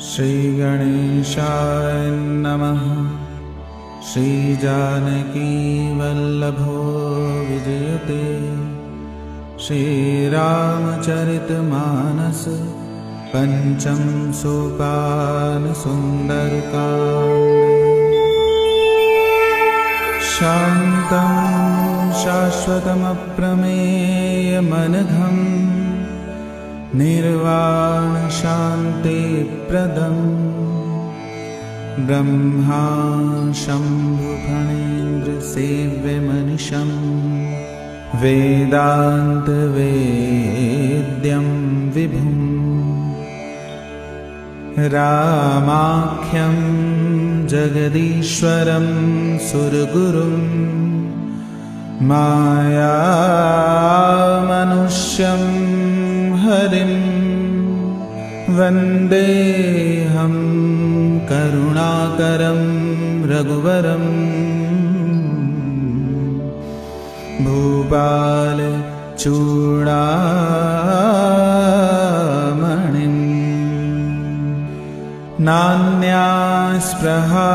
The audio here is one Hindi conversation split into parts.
श्री गणेशाय नमः। श्री जानकी वल्लभो विजयते। श्री रामचरितमानस पंचम सोपान सुंदरकांड। शांतं शाश्वतमप्रमेयमनघं निर्वाण शांति प्रदं ब्रह्मा शंभु फणीन्द्र सेव्यमनिशं वेदांत वेद्यं विभुं रामाख्यं जगदीश्वरं सुरगुरुं मायामनुष्यं हरिं वन्देऽहं करुणाकरं रघुवरं भूपालचूडामणिं। नान्या स्पृहा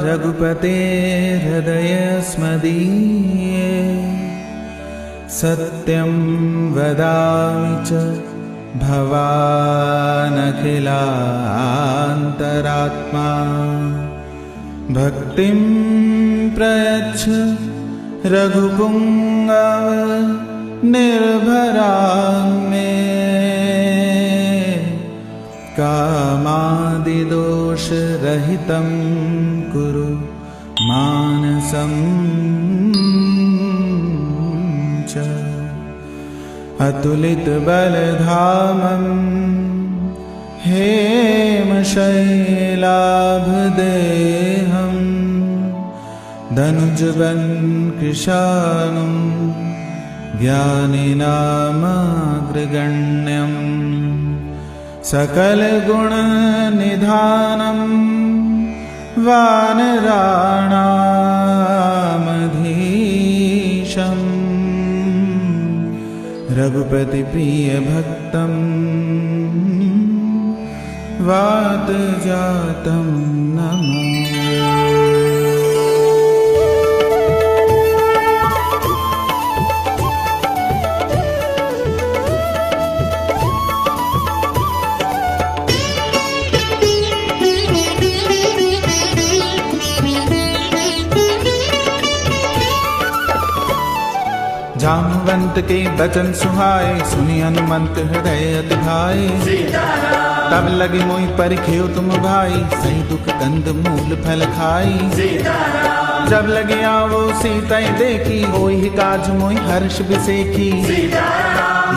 रघुपतेर्हृदयस्मदीये। सत्यं वदामि च भवानखिलान्तरात्मा। भक्तिं प्रयच्छ रघुपुङ्गव निर्भरां मे। कामादिदोषरहितं कुरु मानसं च। अतुलितबलधामं हेमशैलाभदेहं धनुजवन्कृशानं ज्ञानिनामग्रगण्यं। सकलगुणनिधानं वानराणामधीशं। रघुपतिप्रियभक्तं वातजातं नमः। जामवंत के बचन सुहाए, सुनि हनुमंत हृदय अति भाए। तब लगे मोहि परिखेउ तुम भाई, सही दुख कंद मूल फल खाई। जब लगे आवो सीता देखी, होई काज मोहि हर्ष बिसेखी।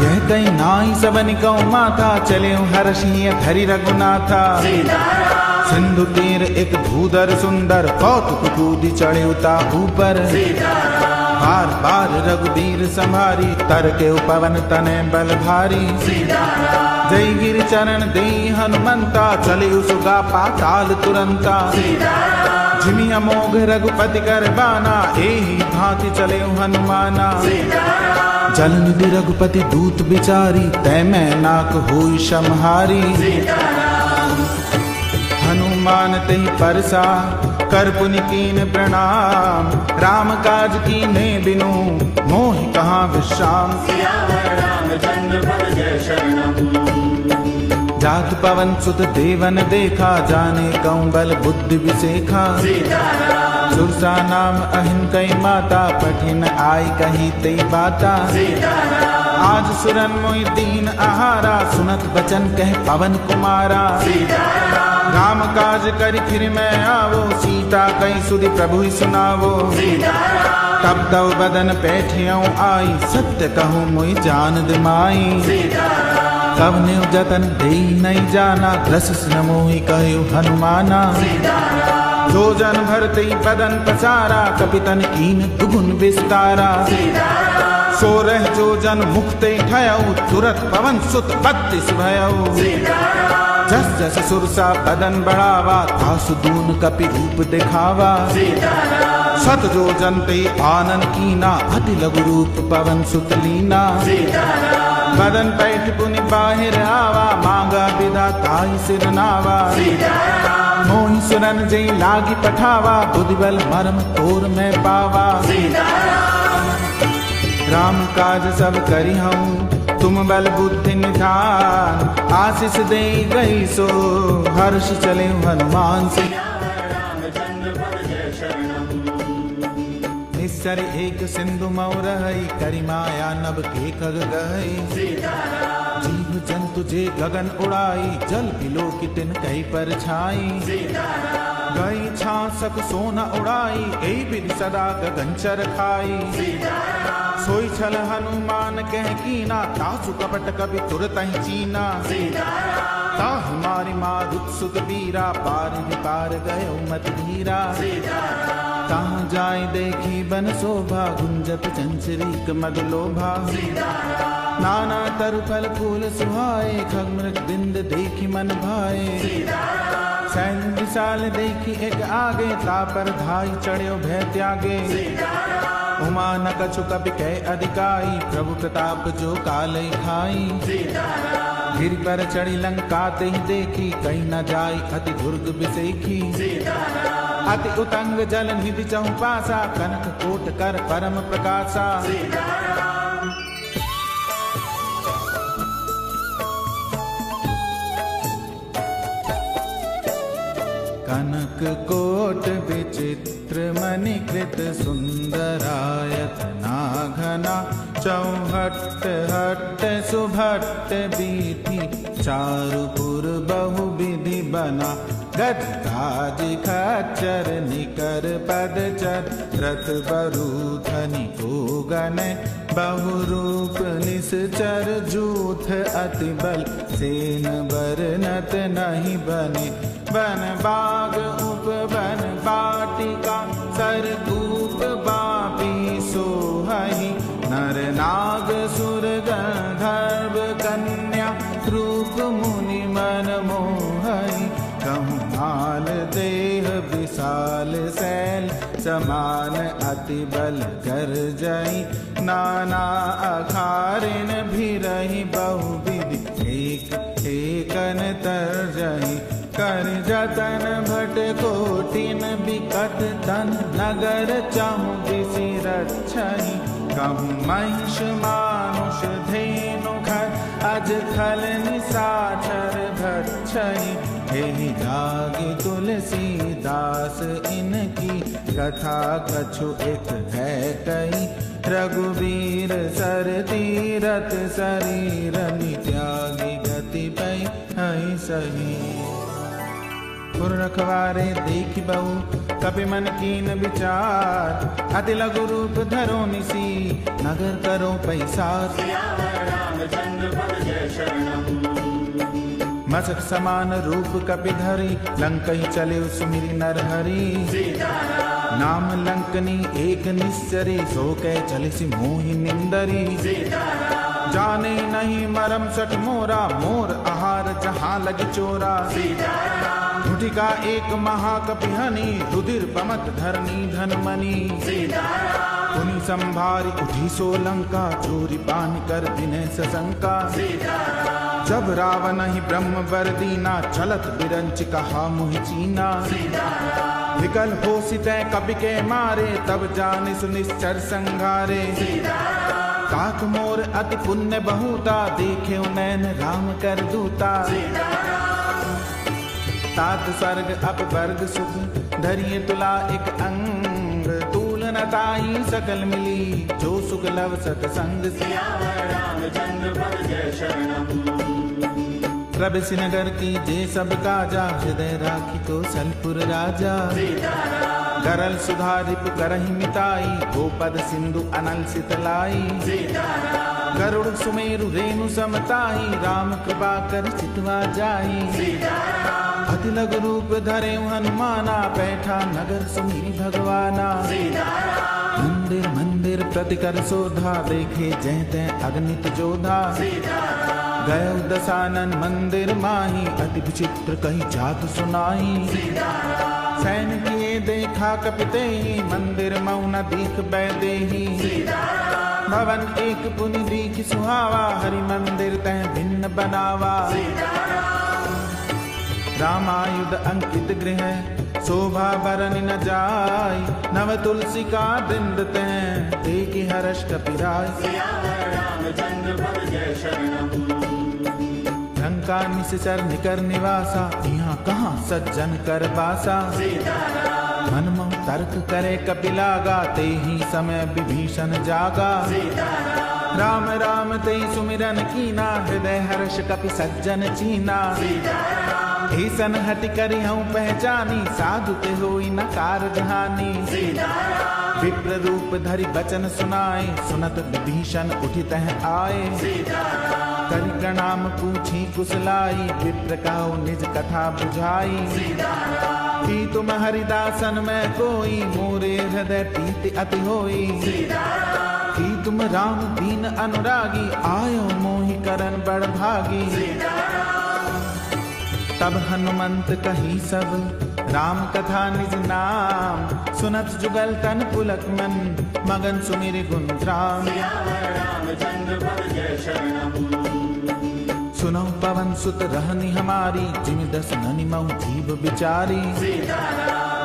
यह कहीं नाई सबनि कौ माथा, चले हर्षिय धरि रघुनाथा। सिंधु तीर एक भूधर सुंदर, कौतुक कूदि चढ़े उता ऊपर। बार बार रघुबीर संभारी, तर के पवन तने बल भारी। जय गिर चरण दे हनुमंता, चले सुगा पाताल तुरंता। जिमि अमोघ रघुपति कर बाना, एहि भांति चले हनुमाना। जल निधि रघुपति दूत बिचारी, तै मैं नाक होई समहारी। हनुमान तेहि परसा, कर पुनि कीन प्रणाम। राम काज कीने बिनु, मोहि कहाँ विश्राम। जात पवन सुत देवन देखा, जाने कौन बल बुद्धि विसेखा। सुरसा नाम अहिन कई माता, पठिन आई कही तई बाता। आज सुरन मोहि दीन आहारा, सुनत बचन कह पवन कुमारा। राम काज करि फिर मैं आवो, सीता कई सुधि प्रभु ही सुनावो। तब तव बदन पैठियों आई, सत्य कहूँ मोहि जान दिमाई। कब न्यु जतन देई नहीं जाना, रस मोहि कहु हनुमाना। जो जन भरते बदन पसारा, कपितन कीन दुगुन विस्तारा। सो रह जो जन मुक्ते ठयऊ, तुरत पवन सुत 32 भयऊ। जस जस सुरसा बदन बढ़ावा, तासु दून कपि रूप दिखावा। सत जो जनते आनन कीना, अति लघु रूप पवन सुत लीना। बदन पैठ पुनि बाहिर आवा, मांगा विदा ताई सिर नावा। मोहि सुरन जई लागी पठावा, बुद्धि बल मरम तोर में पावा। राम काज सब करी हूँ, तुम बल बुद्धि निधान। आशीष दे गई सो, हर्ष चले हनुमान से। निस्सर एक सिंधु मऊ रहई, करी माया नभ के खग गहई। जीव जंतु जे गगन उड़ाई, जल बिलो की तिन कई पर छाई। गई छासक सोना उड़ाई, ऐ बिधि सदा गगन चर खाई। सोई छल हनुमान कह कीना, तासु कपट कवि तुरत ही चीना। ताहि मारि मारुत सुत वीरा, पार ही पार गयो मत धीरा। ताहाँ जाय देखी बन शोभा, गुंजत चंचरीक मद लोभा। नाना तरु फल फूल सुहाए, खग मृग बिंद देखी मन भाए। सैन्य विशाल देखी एक आगे, तापर धाई चढ़्यो भय त्यागे। उमा न कछु कपि कह अधिकाई, प्रभु प्रताप जो कालय खाई। गिरि पर चढ़ी लंका ते ही देखी, कहीं न जाई अति दुर्ग बिसेखी। अति उतंग जल निधि चहु पासा, कनक कोट कर परम प्रकाशा। कनक कोट विचित्र मणिकृत, सुंदरायत नाघना। चौहट्ट हट्ट सुभट्ट बीठी, चारुपुर बहु विधि बना। गज काज खच्चर निकर पदचर, रथ बरूथनि गोगन। बहुरूप निश्चर जूथ अति बल, सेन बरनत नहीं बने। बन बाग उपवन बाटिका, सरकूप बापी सोहहि। नर नाग सुर गंधर्व कन्या, रूप मुनि मन मोहहि। कहूँ माल देह विशाल शैल, समान अति बल कर जई। नाना अखारिन भी रही बहुविधि, एक एकन तर जई। कर जतन भट कोटिन बिकट तन, नगर चाहु किसी रक्षहि। कहूँ महिष मानुष धेनु घर, अज खल निशाचर भक्षहि। एहि जागी तुलसीदास इनकी, कथा कछु एक है कही। रघुवीर सर तीरथ शरीर, त्यागी गति पै हई सही। पुर रखवारे देखि बहु, कपि मन कीन विचार। अति लघु रूप धरो निसी, नगर करो पैसार। मसक समान रूप कपि धरी, लंकहि चले सुमिरि नरहरि। नाम लंकनी एक निश्चरी, सो कह चलिसि मोहि निंदरी। जाने नहीं मरम सठ मोरा, मोर आहार जहाँ लगी चोरा। मुठिका एक महाकपि हनि, रुधिर पमत धरनी धनमणि। पुनि संभारी उठी सो लंका, चोरी पान कर विनय सशंका। जब रावण ही ब्रह्म वर दीना, चलत बिरंच कहा मुहि चीना। विकल हो सितै कपि के मारे, तब जाने सुनिश्चर संघारे। काक मोर अति पुण्य बहुता, देखे नैन राम कर दूता। तात स्वर्ग अप वर्ग सुख, धरिए तुला एक अंग। तूल न ताई सकल मिली, जो सुख लव सतसंग। प्रभु नगर की जे सब काजा, हृदय राखी तो सलपुर राजा। करल सुधारिप करहि मिताई, गोपद सिंधु अनल सितलाई। गरुड़ सुमेरु रेणु समताई, राम कृपा कर चितवा जाई। अति लघु रूप धरे हनुमाना, बैठा नगर सुमिरि भगवाना। मंदिर मंदिर प्रति कर शोधा, देखे जय तय अगणित जोधा। गयो दशानन मंदिर माही, अति विचित्र कही जात सुनाई। सैन किए देखा कपितेहि, मंदिर मऊ न दीख बैदेहि। भवन एक पुनि दीख सुहावा, हरि मंदिर तह भिन्न बनावा। रामायुध अंकित गृह, शोभा बरन न जाय, नव तुलसी का वृंद तह, देखि हर्ष कपिराय। लंका निश्चर निकर निवासा, यहाँ कहाँ सज्जन कर बासा। मनमोह तर्क करे कपिलागा, ते ही समय विभीषण जागा। राम राम ते सुमिरन कीना, हृदय हर्ष कपि सज्जन चीना। ईसन हटि करि हूँ पहचानी, साधु ते होई न कारज हानि। विप्र रूप धरि बचन सुनाए, सुनत विभीषण उठि तह आए। करि प्रणाम पूछी कुशलाई, विप्र कहो निज कथा बुझाई। कि तुम हरिदासन में कोई, मोरे हृदय प्रीति अति होई। कि तुम राम दीन अनुरागी, आयो मोहि करन बड़ भागी। तब हनुमंत कही सब, राम कथा निज नाम। सुनत जुगल तन पुलक मन, मगन सुमिरि गुण राम। सुनो पवन सुत रहनी हमारी, जिमि दस ननि महु जीव बिचारी।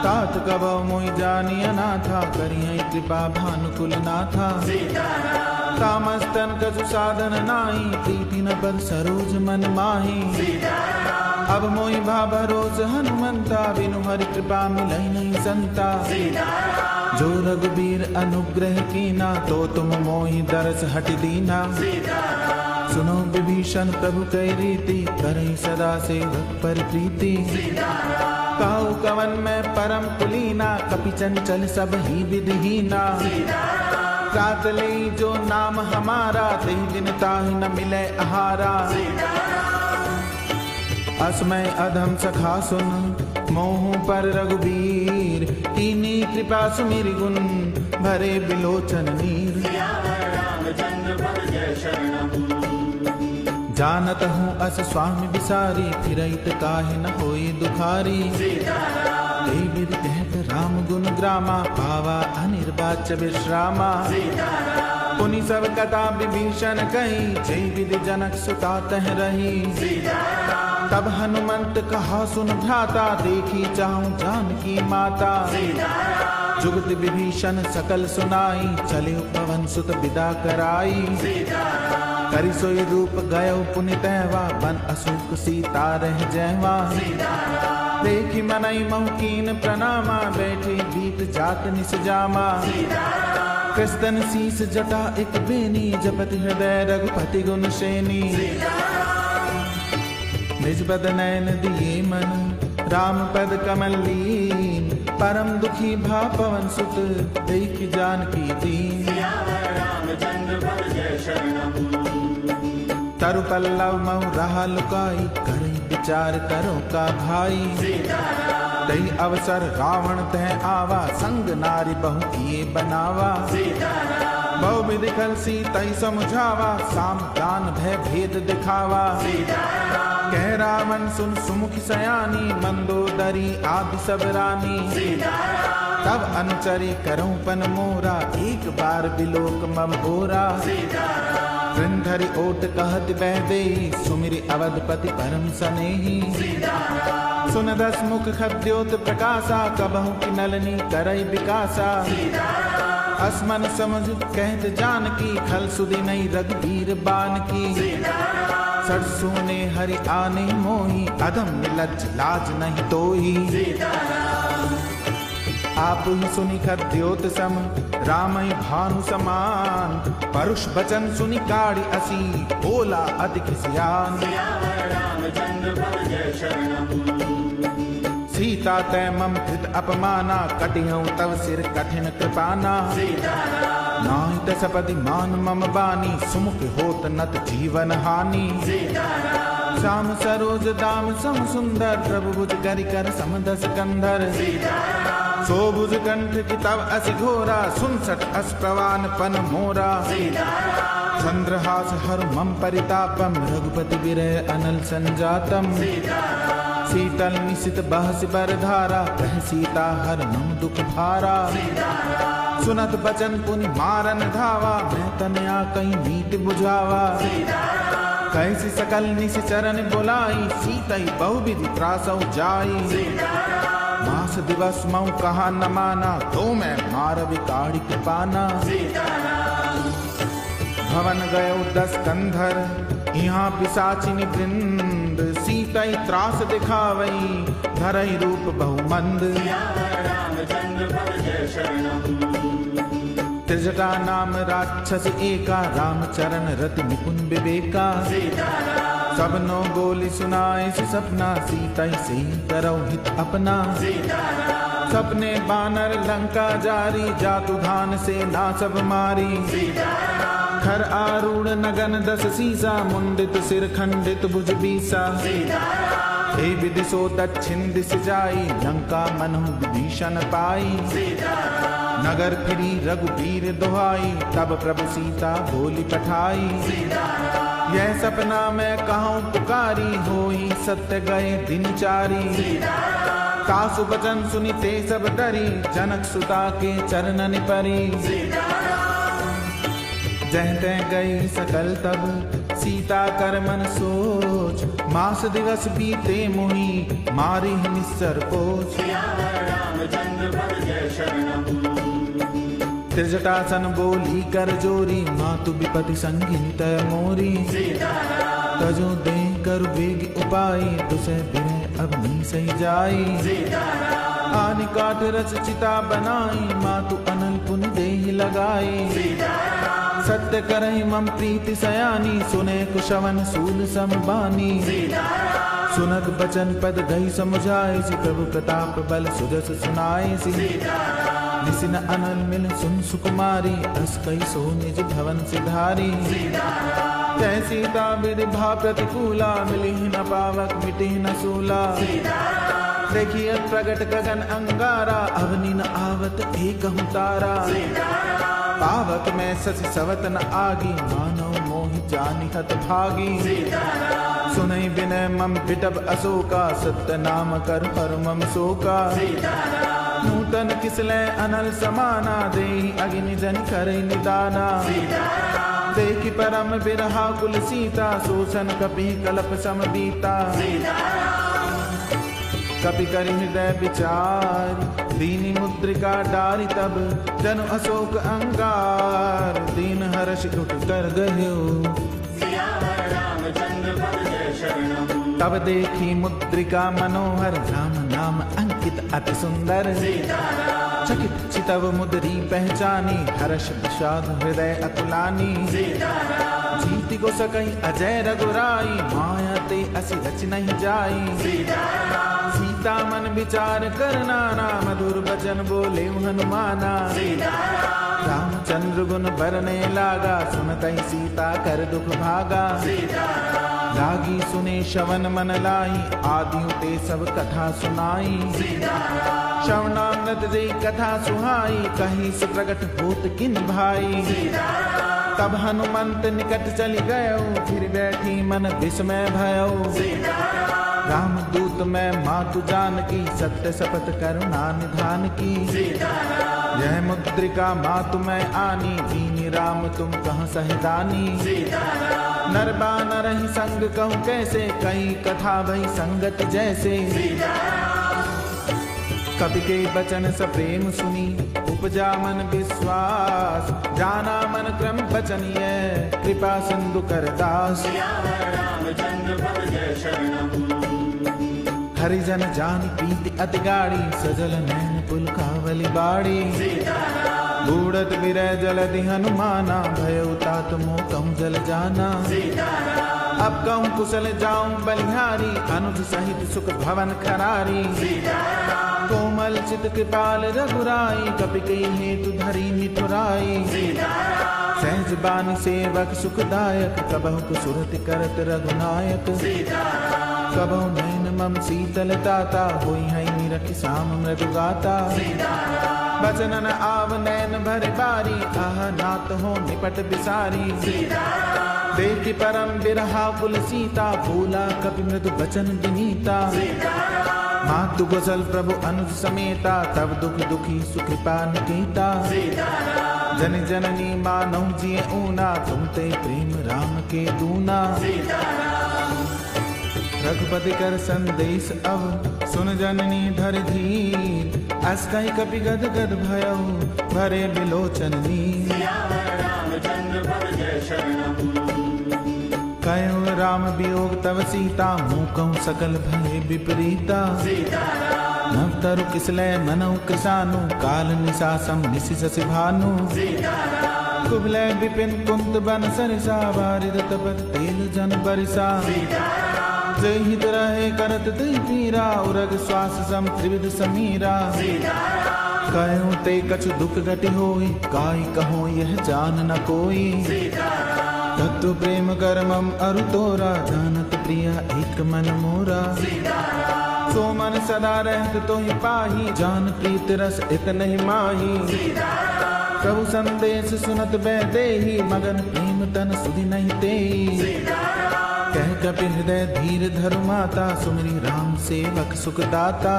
तात कबौ मोहि जानी अनाथा, करियै कृपा भानुकुल नाथा। तामस्तन कछु साधन नाहि, प्रीति न बल सरोज मन माही। अब मोहि भा भरोस हनुमंता, बिनु हरि कृपा मिलै नहीं संता। जो रघुबीर अनुग्रह कीना, तो तुम मोहि दरस हटि दीना। सुनो विभीषण प्रभु कै रीति, करई सदा सेवक पर प्रीति। काहू कवन में परम कुलीना, कपि चंचल सब ही विधिहीना। रात लई जो नाम हमारा, तेहि दिन ताहि न मिले आहारा। असमय अधम सखा सुन, मोह पर रघुबीर। कीनी कृपा सुमिरि गुण, भरे बिलोचन नीर। जानत हूँ अस स्वामी बिसारी, फिरइत काहे न होई दुखारी। तेहि विधि कहत राम गुण ग्रामा, पावा अनिर्वाच्य विश्रामा। पुनि सब कथा विभीषण कही, जय विधि जनक सुता तह रही। तब हनुमंत कहा सुन भ्राता, देखी चाहूं जानकी माता। जुगत विभीषण सकल सुनाई, चले पवन सुत विदा कराई। करि सोई रूप गयो पुनि तहवा, बन अशोक सीता रह जयवा। देखि मनई महु कीन प्रणामा, बैठे बीत जात निस जामा। कृष्ण शीस जटा एक बेनी, जपति हृदय रघुपति गुण श्रेणी। निज बद नयन दिए मन, राम पद कमल लीन। परम दुखी भा पवन सुत, देखि जानकी दीन। तरु पल्लव मऊ रहा लुकाई, करई विचार करो का भाई। तई अवसर रावण तह आवा, संग नारी बहु किए बनावा। बहु विधि खल सीतई समझावा, साम दान भय भेद दिखावा। कह रावण सुन सुमुख सयानी, मंदोदरी आदि सब रानी। तब अनुचरी करऊं पन मोरा, एक बार बिलोक मम ओरा। वृंधरि ओट कहत बह देहि, सुमिरि अवधपति परम सनेही। सुन दस मुख खद्योत प्रकाशा, कबहु की नलनी करई विकासा। असमन समझ कहत जानकी, खल सुधि नहीं रघुबीर बान की। सरसों ने हरि आने मोही, अधम लज्ज लाज नहीं तोही। आप ही सुनि खद्योत सम, रामय भानु समान। परुष बचन सुनि काढ़ी असी, बोला अति खिसियान। सीता तै मम कृत अपमाना, कटिहऊं तव सिर कठिन कृपाना। नाहि दसपति मान मम बानी, सुमुख होत नत जीवन हानि। श्याम सरोज दाम सम सुंदर, प्रभु भुज करि कर सम दस कंधर। सोभुज कंठ की तव असि घोरा, सुनसठ अस प्रवान पन मोरा। चंद्रहास हर मम परितापम, रघुपति विरह अनल संजातम। शीतल निशित बहस बर धारा, कह सीता हर मम दुख भारा। सुनत बचन पुनि मारन धावा, मैं तनया कहीं मीत बुझावा। कैसी सकल निश चरण बुलाई, सीतई बहुविधि त्रासौ जाई। मास दिवस मऊ कहा न माना, तो मैं मार विकाड़ी कृपाना। भवन गयो 10 कंधर, यहाँ पिशाचिनी वृंद। सीतई त्रास दिखावई, धरई रूप बहुमंद। त्रिजटा नाम राक्षस एका, रामचरण रति निपुण विवेका। सबनो बोली सुनाए से सपना, सीतई से करौ हित अपना। सपने बानर लंका जारी, जातु धान से ना सब मारी। खर आरूढ़ नगन 10 सीसा, मुंडित सिर खंडित भुज बीसा। हे विदिशो दक्षिण दिश जाई, लंका मनहु विभीषण पाई। नगर फिरी रघुबीर दुहाई, तब प्रभु सीता बोली पठाई। यह सपना मैं कहूँ पुकारी, होई सत्य गए दिन चारी। सासु बचन सुनिते सब डरी, जनक सुता के चरणन परी। जह तह गई सकल तब, सीता कर मन सोच। मास दिवस बीते मोही, मारी निस्सर पोछ। त्रिजटासन बोली कर जोरी, मातु विपति संगीत मोरी। तजो दे कर वेग उपाई, तुसे बिने अब नी सही जाई। आनि काट रच चिता बनाई, मातु अनल पुनि देहि लगाई। सत्य करहि मम प्रीति सयानी, सुने कुशवन सूल समबानी। सुनत बचन पद गई समुझाए, प्रभु प्रताप बल सुजस सुनाए। निसिन अनल मिल सुन सुकुमारी, अस कई सो निज भवन सिधारी। जय सीता विधि भा प्रतिकूला, मिली न पावक मिटी न सूला। देखिए प्रगट गगन अंगारा, अवनि न आवत एकहु तारा। पावक में शशि सवत न आगी, मानव मोहि जानि हत भागी। सुनई विनय मम पिटब अशोका, सत्य नाम कर हर मम शोका। नूतन किसले अनल समाना, देहि अग्नि जन करे निदाना। देखि परम बिरहा कुल सीता, शोषण कपि कल्प सम बीता। कपि करि हृदय विचार, दीनि मुद्रिका डारि तब। जनु अशोक अंगार, दीन हर्ष उठ कर गयो। तब देखी मुद्रिका मनोहर, राम नाम अंकित अति सुंदर। चकित चितव मुद्री पहचानी, हर्ष विषाद हृदय अतुलानी। जीति को सकई अजय रघुराई, माया ते असि रच नहीं जाई। सीता मन विचार कर नाना, मधुर बचन बोले हनुमाना। रामचंद्र गुण बरने लागा, सुनतई सीता कर दुख भागा। लागी सुने श्रवण मन लाई, आदियों ते सब कथा सुनाई। श्रवणामृत जे कथा सुहाई, कहीं से प्रकट होत किन भाई। तब हनुमंत निकट चली गयो, फिर बैठी मन विस्मय भयो। राम दूत में मातु जानकी, सत्य शपथ करुणा निधान की। यह मुद्रिका मातु में आनी, दीनी राम तुम कहाँ सहदानी। नर बानर ही संग कहूँ कैसे, कई कथा भई संगत जैसे। कवि के बचन सप्रेम सुनी, उपजा मन विश्वास। जाना मन क्रम बचनीय, कृपा सिंधु कर दास। हरिजन जान प्रीति अति गाड़ी, सजल नैन पुलकावली बाड़ी। बूढ़त विरह जलधि हनुमाना, भयो तात मोह कहूँ जल जाना। अब कहूँ कुशल जाऊं बलिहारी, अनुज सहित सुख भवन खरारी। कोमल चित कृपाल रघुराई, कपि कई हेतु धरी निठुराई। सहज बानी सेवक सुखदायक, कबहु सुरति करत रघुनायक। कबहु नैन मम शीतल ताता, होई है निरखि साम मृदु गाता। बचनन आव नैन भर बारी, आह नात हो निपट बिसारी। देखि परम बिरहा कुल सीता, बोला कपि मृदु बचन विनीता। मातु कौशल प्रभु अनुज समेता, तब दुख दुखी सुकृपा निकेता। जन जननी मानव जिए ऊना, तुम ते प्रेम राम के दूना। रघुपति कर संदेश अब, सुन जननी धर धीर। अस कहि कपि गद गद भयो, भरे बिलोचन नीर। कहो राम वियोग तव सीता, मूकहु सकल भय विपरीता। नव तरु किसलय मनऊ कृशानु, काल निशासम निशि शशि भानु। कुबलय विपिन कुंत बन सरिसा, बारिद तपत तेल जन बरिसा। जय हित रहे करत तई पीरा, उरग श्वास सम त्रिविध समीरा। कहूँ ते कछु दुख घटि होई, काई कहो यह जान न कोई। तत्व प्रेम करमम अरु तोरा, जानत प्रिया एक मन मोरा। सो मन सदा रहत तो ही पाही, जान प्रीत रस एक नहीं माही। प्रभु संदेश सुनत बैदेही, मगन प्रेम तन सुधि नहीं तेई। कह कपि हृदय धीर धरु माता, सुमिरि राम सेवक सुख दाता।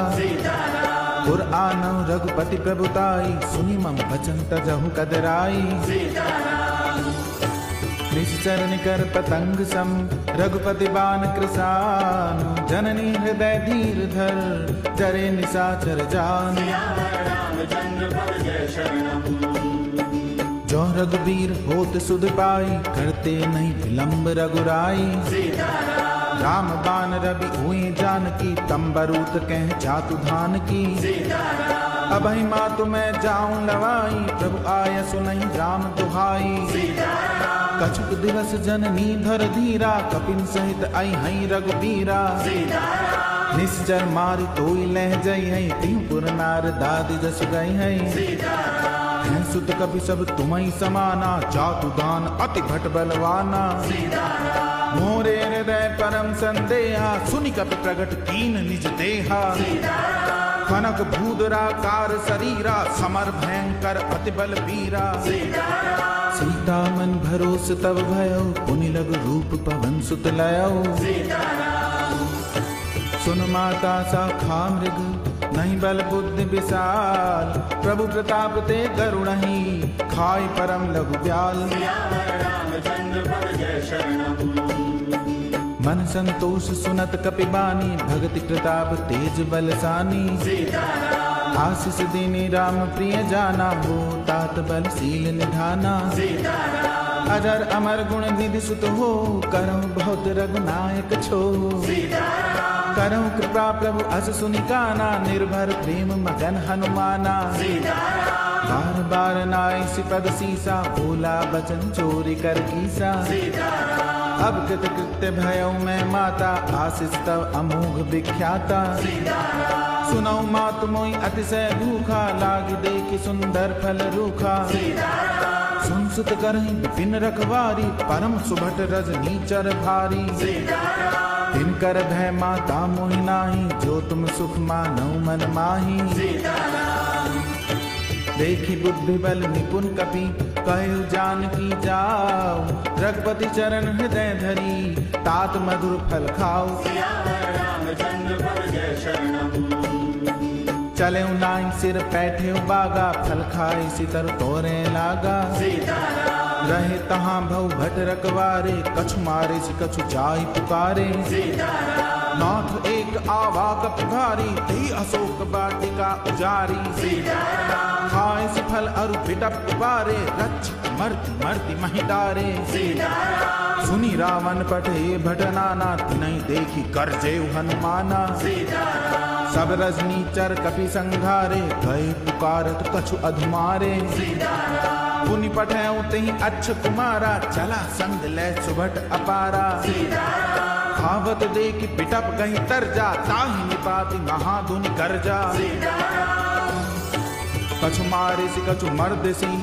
पुर आनव रघुपति प्रभुताई, सुनि मम वचन तजहु कदराई। निश्चर निकर पतंग सम, रघुपति बाण कृसान। जननी हृदय धीर धर, जरे निशाचर जान। जो रघुबीर होत सुध पाई, करते नहीं विलंब रघुराई। राम बाण रवि हुए जानकी, तंबरूत कह जातु धान की। अभई मातु मैं जाऊं लवाई, प्रभु आय सुनहि राम दुहाई। कछुक दिवस जननी धर धीरा, कपिन सहित आई हई रघुबीरा। निश्चर मारि तोई लह जई हई, तिहु पुर नार दादी जस गई हई। सुत कपि सब तुम्हि समाना, जातु दान अति भट बलवाना। मोरे हृदय परम संदेहा, सुनि कपि प्रगट कीन निज देहा। कनक भूधराकार शरीरा, समर भयंकर अति बल वीरा। सीता मन भरोस तब भयो, पुनि लघु रूप पवन सुत लयो। सुन माता शाखा मृग, नहीं बल बुद्धि विशाल। प्रभु प्रताप ते करुणहि, खाई परम लघु ब्याल। मन संतोष सुनत कपि बानी, भगति प्रताप तेज बलसानी। आशीष दीनी राम प्रिय जाना, हो तात बल शील निधाना। अजर अमर गुण निधि सुत हो, करहु बहुत रघुनायक छो। करहु कृपा प्रभु अस सुनि काना, निर्भर प्रेम मगन हनुमाना। बार बार नाई सिपद सीसा, बोला बचन चोरी कर कीसा। अब कृत कृत्य भयो मैं माता, आशीष तव अमोघ विख्याता। सुनौ मातु मोहि अतिशय दुखा, लागी देखि सुंदर फल रूखा। सुन सुत करहि विपिन रखवारी, परम सुभट रजनीचर भारी। तिनकर भय माता मोहि नाही, जो तुम सुख मानौ मन माही। देखी बुद्धि बल निपुण कपि, कहु जानकी जाओ। रघुपति चरण हृदय धरी, तात मधुर फल खाओ। चले नाई सिर पैठे बागा, फल खाई सितर तोरे लागा। रहे तहाँ भव भट रखवारे, कछु मारे से कछु जाई पुकारे। नाथ एक आवा कपि भारी, ते अशोक वाटिका उजारी। खाए से फल अरु बिटप उबारे, रक्ष मर्ति मर्ति महि डारे। सुनी रावण पठे भट नाना, तिनहि देखी गर्जे हनुमाना। सब रजनीचर कपि संघारे, गए पुकारत कछु अधुमारे। पुनि पठेउ तेहि अच्छ कुमारा, चला संग ले सुभट अपारा। खावत देखि बिटप गहि तरजा, ताहि निपाति महाधुनि गर्जा। कछु मारे सि कछु मर्दसी,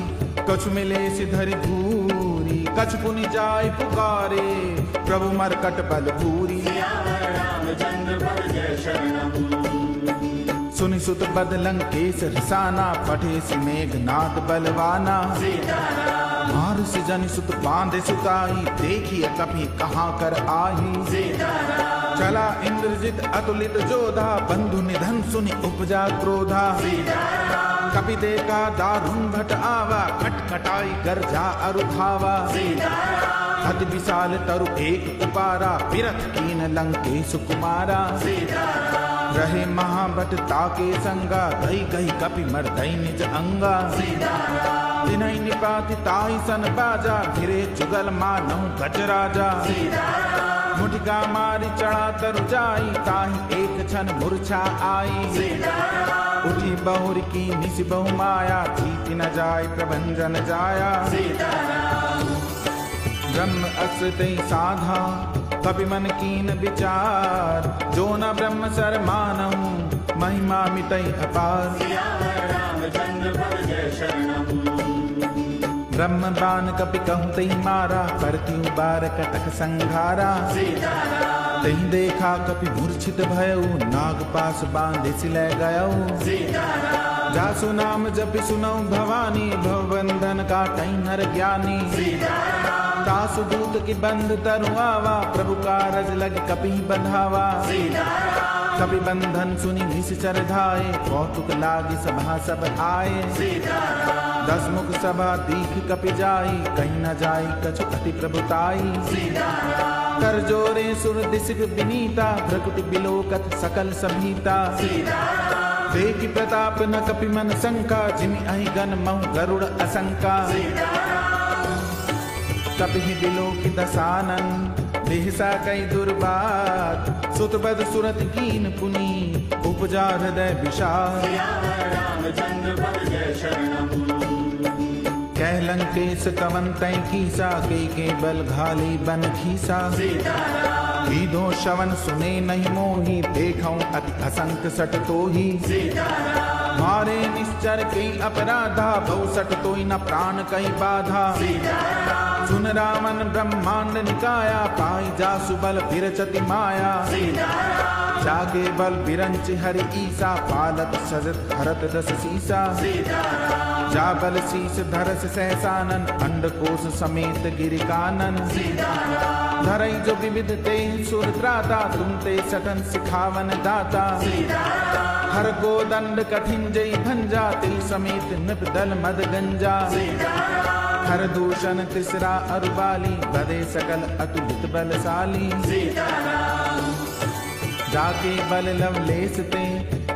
कछु मिले सि धरि धूरी। कछु पुनि जाय पुकारे, प्रभु मरकट बल भूरी। सुनि सुत बद लंकेश रसाना, पठे सि मेघनाद बलवाना। मार से जनि सुत बांधे सुताई, देखिए कभी कहाँ कर आही। चला इन इंद्रजित अतुलित जोधा, बंधु निधन सुनि उपजा क्रोधा। कपि देखा दारुण भट आवा, खटखटाई गर्जा अरु धावा। अति विशाल तरु एक उपारा, बिरथ कीन लंकेश कुमारा। रहे महाबट ताके संगा, गई गई कपि मर्दई निज अंगा। तिनहि निपाति ताहि सन बाजा, घिरे जुगल मानहु गजराजा। मुठिका मारी चढ़ा तरु जाई, ताहि एक क्षण मूर्छा आई। उठी बहुर की निसि बहु माया, ठीक न जाय प्रभंजन जाया। ब्रह्म असतै साधा, कपि मन कीन विचार। जो न ब्रह्म सर मानहु, महिमा मिटै अपार। ब्रह्म बाण कपि कहूँ तहि मारा, परत्यु बार कटक संघारा। तहि देखा कपि मूर्छित भयउ, नाग पास बांधे सिलै गयउ। जासु नाम जपि सुनौ भवानी, भवबंधन काटै नर ज्ञानी। तासु दूत की बंध तरु आवा, प्रभु कारज लग कपि बंधावा। कपि बंधन सुनि निश्चर धाये, कौतुक लागी सभा सब आए। 10 मुख सभा दीख कपि जाई, कहीं न जाई कछु अति प्रभुताई। कर जोरे सुर दिसिक विनीता, भ्रकुटि बिलोकत सकल सभीता। देखि प्रताप न कपि मन शंका, जिमि अहि गण महु गरुड़ असंका। कपि बिलोकि दसानन, बिहसा कई दुर्बात। सुतबद सुरत कीन पुनी, उपजा हृदय विषाद। कह लंकेश कवन तै कीसा, के बल घाली बन खीसा। विधो श्रवण सुने नहीं मोही, देखऊं अति असंख्य सट तोही। मारे निश्चर कई अपराधा, बहु सट तोई न प्राण कई बाधा। सुन रावण ब्रह्मांड निकाया, पाई जासु बल बिरचति माया। जागे बल बिरंच हरि ईसा, पालत सजत हरत दस सीसा। जा बल शीस धरस सहसानन, अंडकोश समेत गिरिकानन। धरई जो विविध ते सुर त्राता, तुम ते सटन सिखावन दाता। हर को दंड कठिन जई भंजा, तिल समेत नृप दल मद गंजा। हर दूषण तिसरा अरुबाली, बदे सकल अतुलित बलशाली। जाके बल लवलेस ते,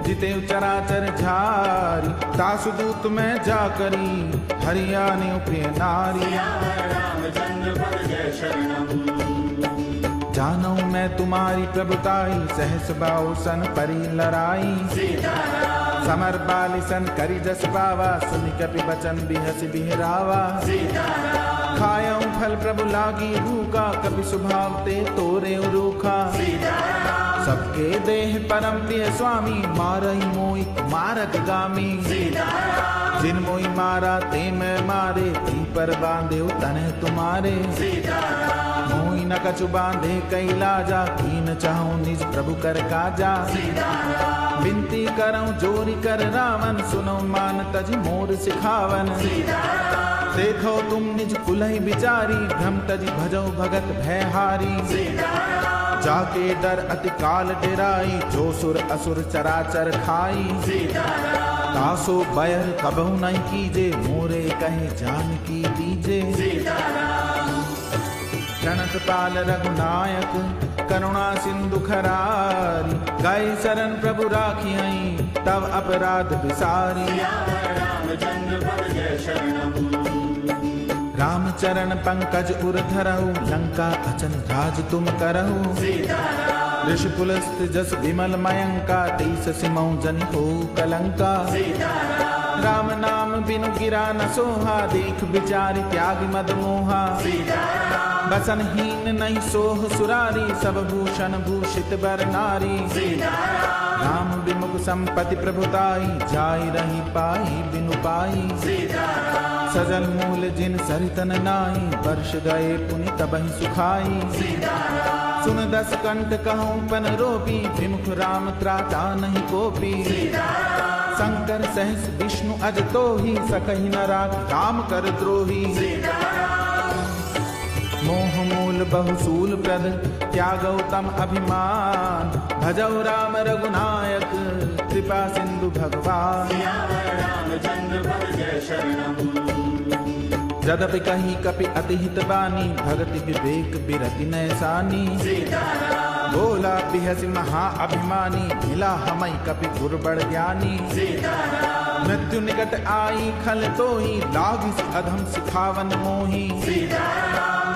जिते चराचर झारी। तासु दूत में जा करी, हरियाणी प्रिय नारी। जानू मैं तुम्हारी प्रभुताई, सहस बाहु सन परी लड़ाई। समर बाली सन करी जस पावा, सुनि कपि बचन बिहस बिहरावा। खायऊ फल प्रभु लागी भूखा, कपि स्वभाव ते तोरे रूखा। सबके देह परम प्रिय स्वामी, मारई मोई मारक गामी। जिन मोई मारा ते मैं मारे, ती पर बांधे तने तुम्हारे। मोई न कछु बांधे कई लाजा, कीन चाहूं निज प्रभु कर काजा। बिनती करऊं जोरी कर रावण, सुनो मान तज मोर सिखावन। देखो तुम निज कुलहि बिचारी, भ्रम तज भजो भगत भयहारी। जाके डर अति काल डेराई, जो सुर असुर चराचर खाई। तासो बैर कबहु नहीं कीजे, मोरे कहे जान की दीजे। जनक पाल रघुनायक, करुणा सिंधु खरारी। गाय शरण प्रभु राखियई, तब अपराध विसारी। रामचरण पंकज उर धरहु, लंका अचन राज तुम करहु। ऋषिकुलस्थ जस विमल मयंका, तीस सिमौ जन हो कलंका। राम नाम बिनु गिरा न सोहा, देख विचारि त्याग मद मोहा। बसन हीन नहीं सोह सुरारी, सब भूषण भूषित बर नारी। राम विमुख संपत्ति प्रभुताई, जाई रही पाई बिनु पाई। सजल मूल जिन सरितन नाई, वर्ष गए पुनि तबहि सुखाई। सुन 10 कंठ कहूँ पन रोपी, विमुख राम त्राता नहीं कोपी। शंकर सहस विष्णु अज तोहि, सकहि न राख राम कर द्रोही। मोह मूल बहुसूल प्रद त्यागौ तम अभिमान, भजौ राम रघुनायक कृपा सिंधु भगवान। रामचंद्र पद जय शरणम। यद्यपि कही कपि अति हित बानी, भगति विवेक बिरति नैसानी। बोला बिहसि महा अभिमानी, मिला हमई कपि गुर बड़ ज्ञानी। मृत्यु निकट आई खल तोहि, लागिस अधम सिखावन मोही।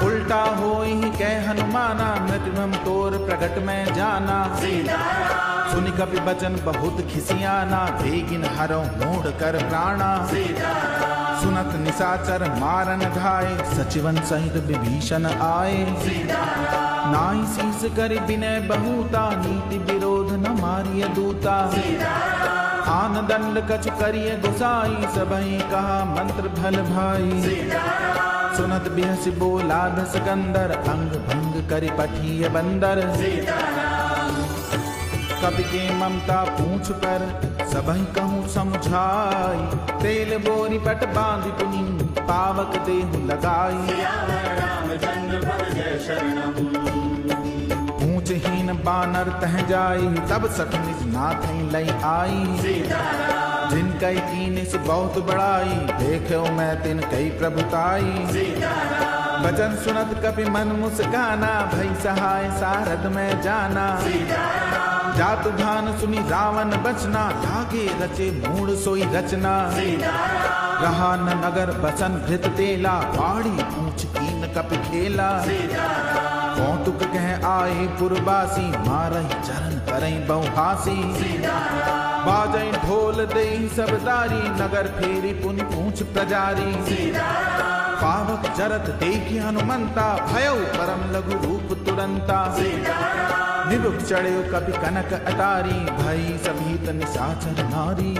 उल्टा होई ही कह हनुमाना, मृत्युम तोर प्रगट में जाना। सुनि कपि बचन बहुत खिसियाना, बेगिन हरौ मोड़ कर प्राणा। सुनत निशाचर मारन धाये, सचिवन सहित विभीषण आए। नाई शीस कर विनय बहुता, नीति विरोध न मारिय दूता। आन दंड कछु करिय गुसाई, सबहि कहा मंत्र भल भाई। सुनत बिहसि बोला दस कंदर, अंग भंग करि पठिय बंदर। कपि के ममता पूछ पर, सबहि कहूँ समझाई। तेल बोरी पट बांधि पुनि, पावक देहु लगाई। रामचंद्र पद जय शरणम। ऊंचहीन बानर तह जाई, तब सठ निज नाथ लई आई। जिनकई कीनिस बहुत बड़ाई, देखो मैं तिन कई प्रभुताई। वचन सुनत कपि मन मुस्काना, भई सहाय सारद में जाना। जातु ध्यान सुनी रावण बचना, लागे रचे मूड सोई रचना। रहा न नगर बसन घृत तेला, बाड़ी पूछ कीन कपि खेला। कौतुक कह आए पुरबासी, मारहि चरण करई बहुहासी। बाजई ढोल देई सब दारी, नगर फेरी पुनि पूछ प्रजारी। पावक जरत देखि हनुमंता, भयउ परम लघु रूप तुरंता। निरुक चढ़्यो कपि कनक अटारी, भई सभीत निशाचर नारी।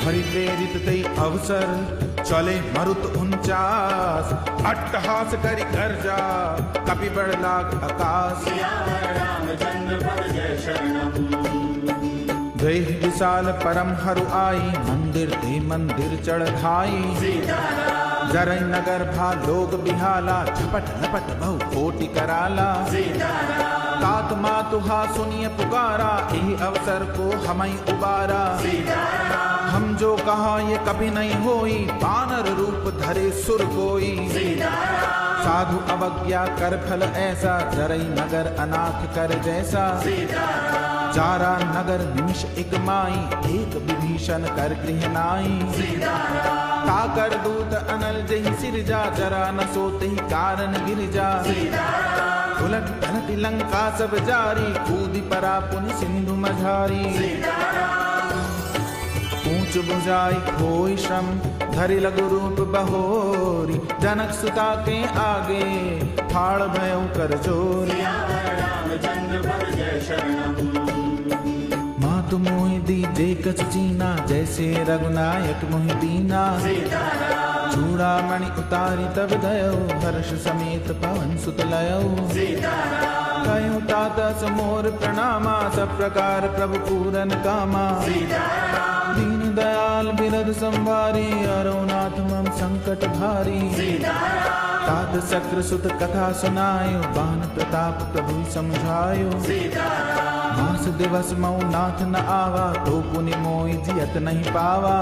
हरि प्रेरित तई अवसर, चले मरुत 49। अट्टहास करि गर्जा, कपि बड़ लाग आकाश। रामचंद्र पद जय शरणम। देह विशाल परम हरु आई, मंदिर ते मंदिर चढ़ धाई। जरई नगर भा लोग बिहाला, झपट लपट बहु कोटि कराला। तात मातुहा सुनिय पुकारा, एहि अवसर को हमई उबारा। हम जो कहा ये कभी नहीं होई, बानर रूप धरे सुर कोई। साधु अवज्ञा कर फल ऐसा, जरई नगर अनाथ कर जैसा। जारा नगर निमिष एक माई, एक विभीषण कर गृह नाई। ताकर दूत अनल जहि सिरजा, जरा न सोते ही कारण गिरजा। उलट पलट लंका सब जारी, कूदि परा पुनि सिंधु मझारी। ऊंच भुजाई खोई श्रम, धरि लघु रूप बहोरी। जनक सुता के आगे, फाड़ भयो कर जोरी। रामचंद्र पद जय शरणम। मातु मोहि दीजे कछ चीना, जैसे रघुनायक मोहि दीना। चूड़ामणि उतारी तब दयो, हर्ष समेत पवन सुत लयो। कयो तात समोर प्रणामा, सब प्रकार प्रभु पूरन कामा। दीन दयाल बिरद संभारी, अरुणाथ मम संकट भारी। तात सक्र सुत कथा सुनायो, बान प्रताप प्रभु समझायो। मास दिवस मऊ नाथ न आवा, तो पुनि मोहि जियत नहीं पावा।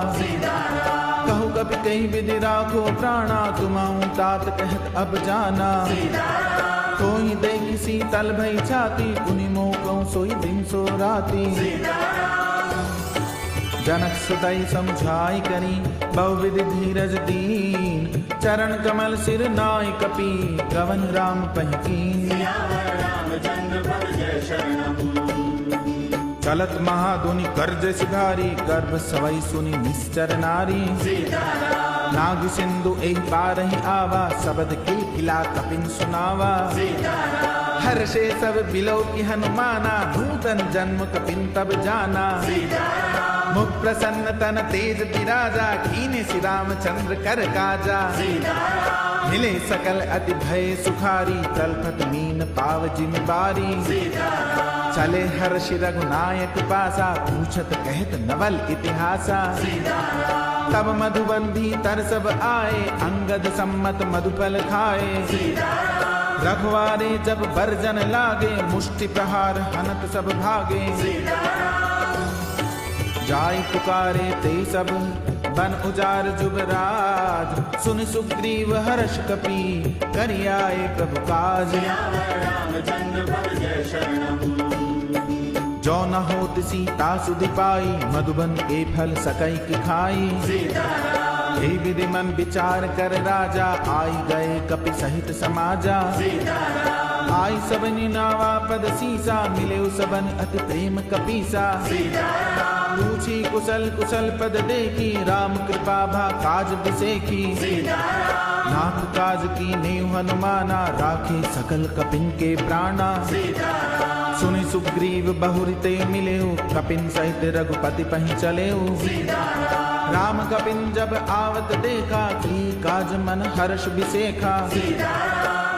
कहु कपि कही विधि राखो प्राणा, तुमहु तात कहत अब जाना। तोहि देखि शीतल भई छाती, पुनि मोह कहूँ सोई दिन सो राती। जनक सुतई समझाई करी, बहुविधि धीरज दीन। चरण कमल सिर नाय कपि, गवन राम पहिकीन। रामचंद्र पद जय शरणम। चलत महाधुनि गर्ज सिधारी, गर्भ सवई सुनि निश्चर नारी। नाग सिंधु एहि पारहि आवा, शब्द किलकिला कपिन सुनावा। हर्षे सब बिलो की हनुमाना, नूतन जन्म कपिन तब जाना। मुख प्रसन्न तन तेज विराजा, कीने श्री रामचंद्र कर काजा। मिले सकल अति भय सुखारी, तलपत मीन पाव जिम बारी। चले हर्षि रघुनायक पासा, पूछत कहत नवल इतिहासा। तब मधुबंधी तर सब आए, अंगद सम्मत मधुपल खाए। रघुवारे जब बरजन लागे, मुष्टि प्रहार हनत सब भागे। जाय पुकारे ते सब, बन उजार जुबराज। सुन सुग्रीव हर्ष कपि, करि आए प्रभु काज। रामचंद्र भज जय शरणम। जो न होत सीता सुधि पाई, मधुबन के फल सकई की खाई। हे विधि मन विचार कर राजा, आई गए कपि सहित समाजा। आई सबनि नावा पद सीसा, मिले सबन अति प्रेम कपीसा। पूछी कुशल कुशल पद देखी, राम कृपा भा काज बिसेखी। नाथ काज की नेव हनुमाना, राखे सकल कपिन के प्राणा। सुनि सुग्रीव बहुरिते मिलेउ, कपिन सहित रघुपति पहि चलेउ। राम कपिन जब आवत देखा, की काज मन हर्ष बिसेखा।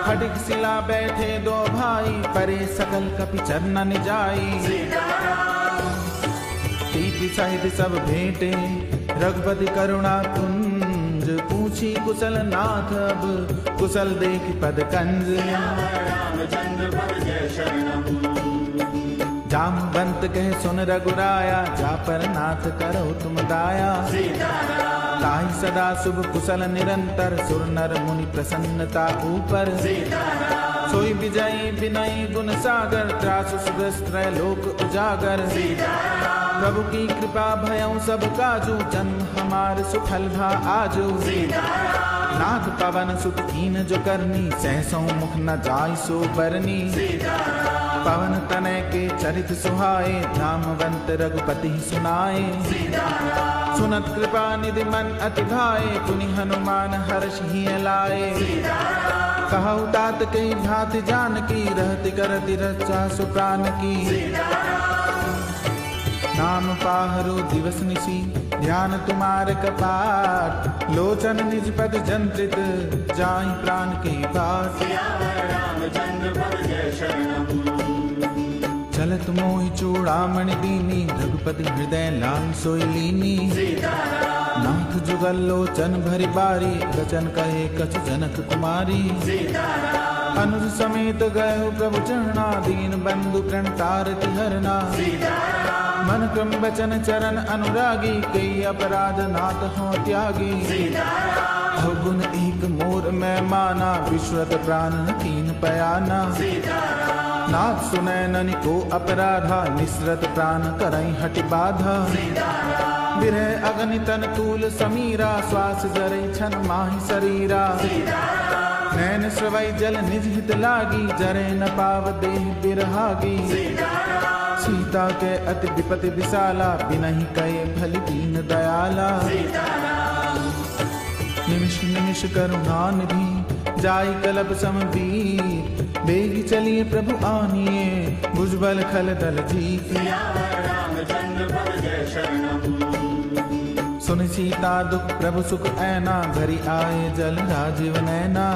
खड्ग शिला बैठे दो भाई, परे सकल कपि चरणन जाई। प्रीति सहित सब भेंटे, रघुपति करुणा कुंज। पूछी कुशल नाथ अब, कुशल देख पद कंज। रामचंद्र भज जय शरणम। जामवंत कह सुन रघुराया, जा पर नाथ करो तुम दाया। ताहि सदा शुभ कुशल निरंतर, सुर नर मुनि प्रसन्नता ऊपर। सोई विजयी विनयी गुण सागर, त्रासु सुदस्त्र लोक उजागर। प्रभु की कृपा भयउ सब काजू, जन्म हमार सुफल भा आजू। नाथ पवन सुत कीन जो करनी, सहसों मुख न जाय सो बरनी। पवन तनय के चरित सुहाए, नामवंत रघुपति सुनाए। सुनत कृपा निधि मन अति भाए, पुनि हनुमान हर्ष ही लाए। कहु तात कई भांति जानकी, रहति करति रक्षा सुप्रान की। नाम पाहरो दिवस निशी, ध्यान तुम्हारे कपाट। लोचन निज पद जंत्रित, जाहि प्राण के बाट। रामचंद्र भज जय शरणम। चलत मोहि चूड़ामणि दीनी, रघुपति हृदय लाल सोई लीनी। नाथ जुगल लोचन भरि बारी, गचन कहे कछ जनक कुमारी। अनुज समेत गए प्रभु चरणा, दीन बंधु प्रण तारति हरना। मन क्रम बचन चरण अनुरागी, कई अपराध नाथ हो त्यागी। अवगुण एक मोर मैं माना, विश्वत प्राण कीन पयाना। नाथ सुनय ननि को अपराधा, निसरत प्राण करई हटि बाधा। विरह अग्नि तन तूल समीरा, श्वास जरई छन माहि शरीरा। नैन स्रवई जल निज हित लागी, जरे न पाव देह बिरहागी। सीता के अति विपति विशाला, बिनहि कहे भली दीन दयाला। निमिष निमिष करुणा निधि, जाय कलब समवीर। बेगी चलिए प्रभु आनिए, भुजबल खल दल जीत। रामचंद्र भज जय शरणम। सुन सीता दुख प्रभु सुख ऐना, घरि आए जल राजीव नैना।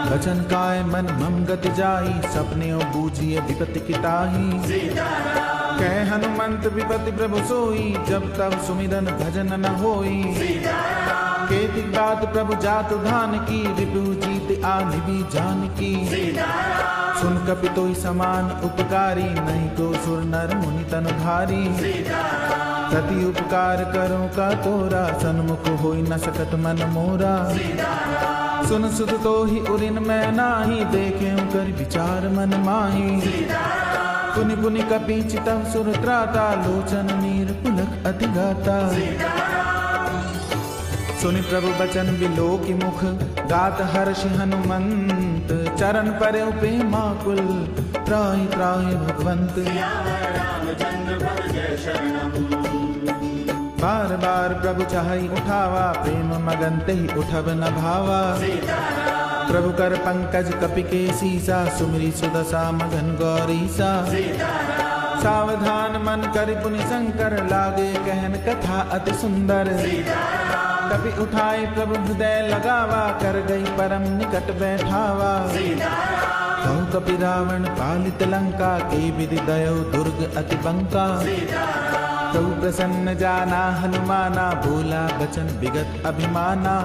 बचन काय मन मम गति जाई, सपने बूझिए विपत्ति किताही। कह हनुमंत विपत्ति प्रभु सोई, जब तब सुमिरन भजन न होई। केति बात प्रभु जातु धान की, रिपु जीत आनि भी जान की। सुन कपि तोई समान उपकारी, नहीं को सुर नर मुनि तन धारी। प्रति उपकार करो का तोरा, सन्मुख होई न सकत मन मोरा। सुन सुध तो ही उरिन मैं नाही, देखे कर विचार मन माही। पुनि पुनि कपि चितव सुर त्राता, लोचन नीर पुलक अति गाता। सुनि प्रभु बचन बिलोकि मुख, गात हर्षि हनुमंत। चरण परे प्रेमाकुल, त्राहि त्राहि भगवंत। रामचंद्र भज जय शरणम। बार बार प्रभु चाहि उठावा, प्रेम मगन तेहि उठब न भावा। प्रभु कर पंकज कपि के सीसा, सुमिरि सुदशा मगन गौरीसा। सावधान मन करि पुनि शंकर, लागे कहन कथा अति सुंदर। कपि उठाए प्रभु हृदय लगावा, कर गई परम निकट बैठावा। कहु कपि रावण पालित लंका, के विधि दयो दुर्ग अति बंका। प्रभु प्रसन्न जाना हनुमाना, बोला बचन विगत अभिमाना।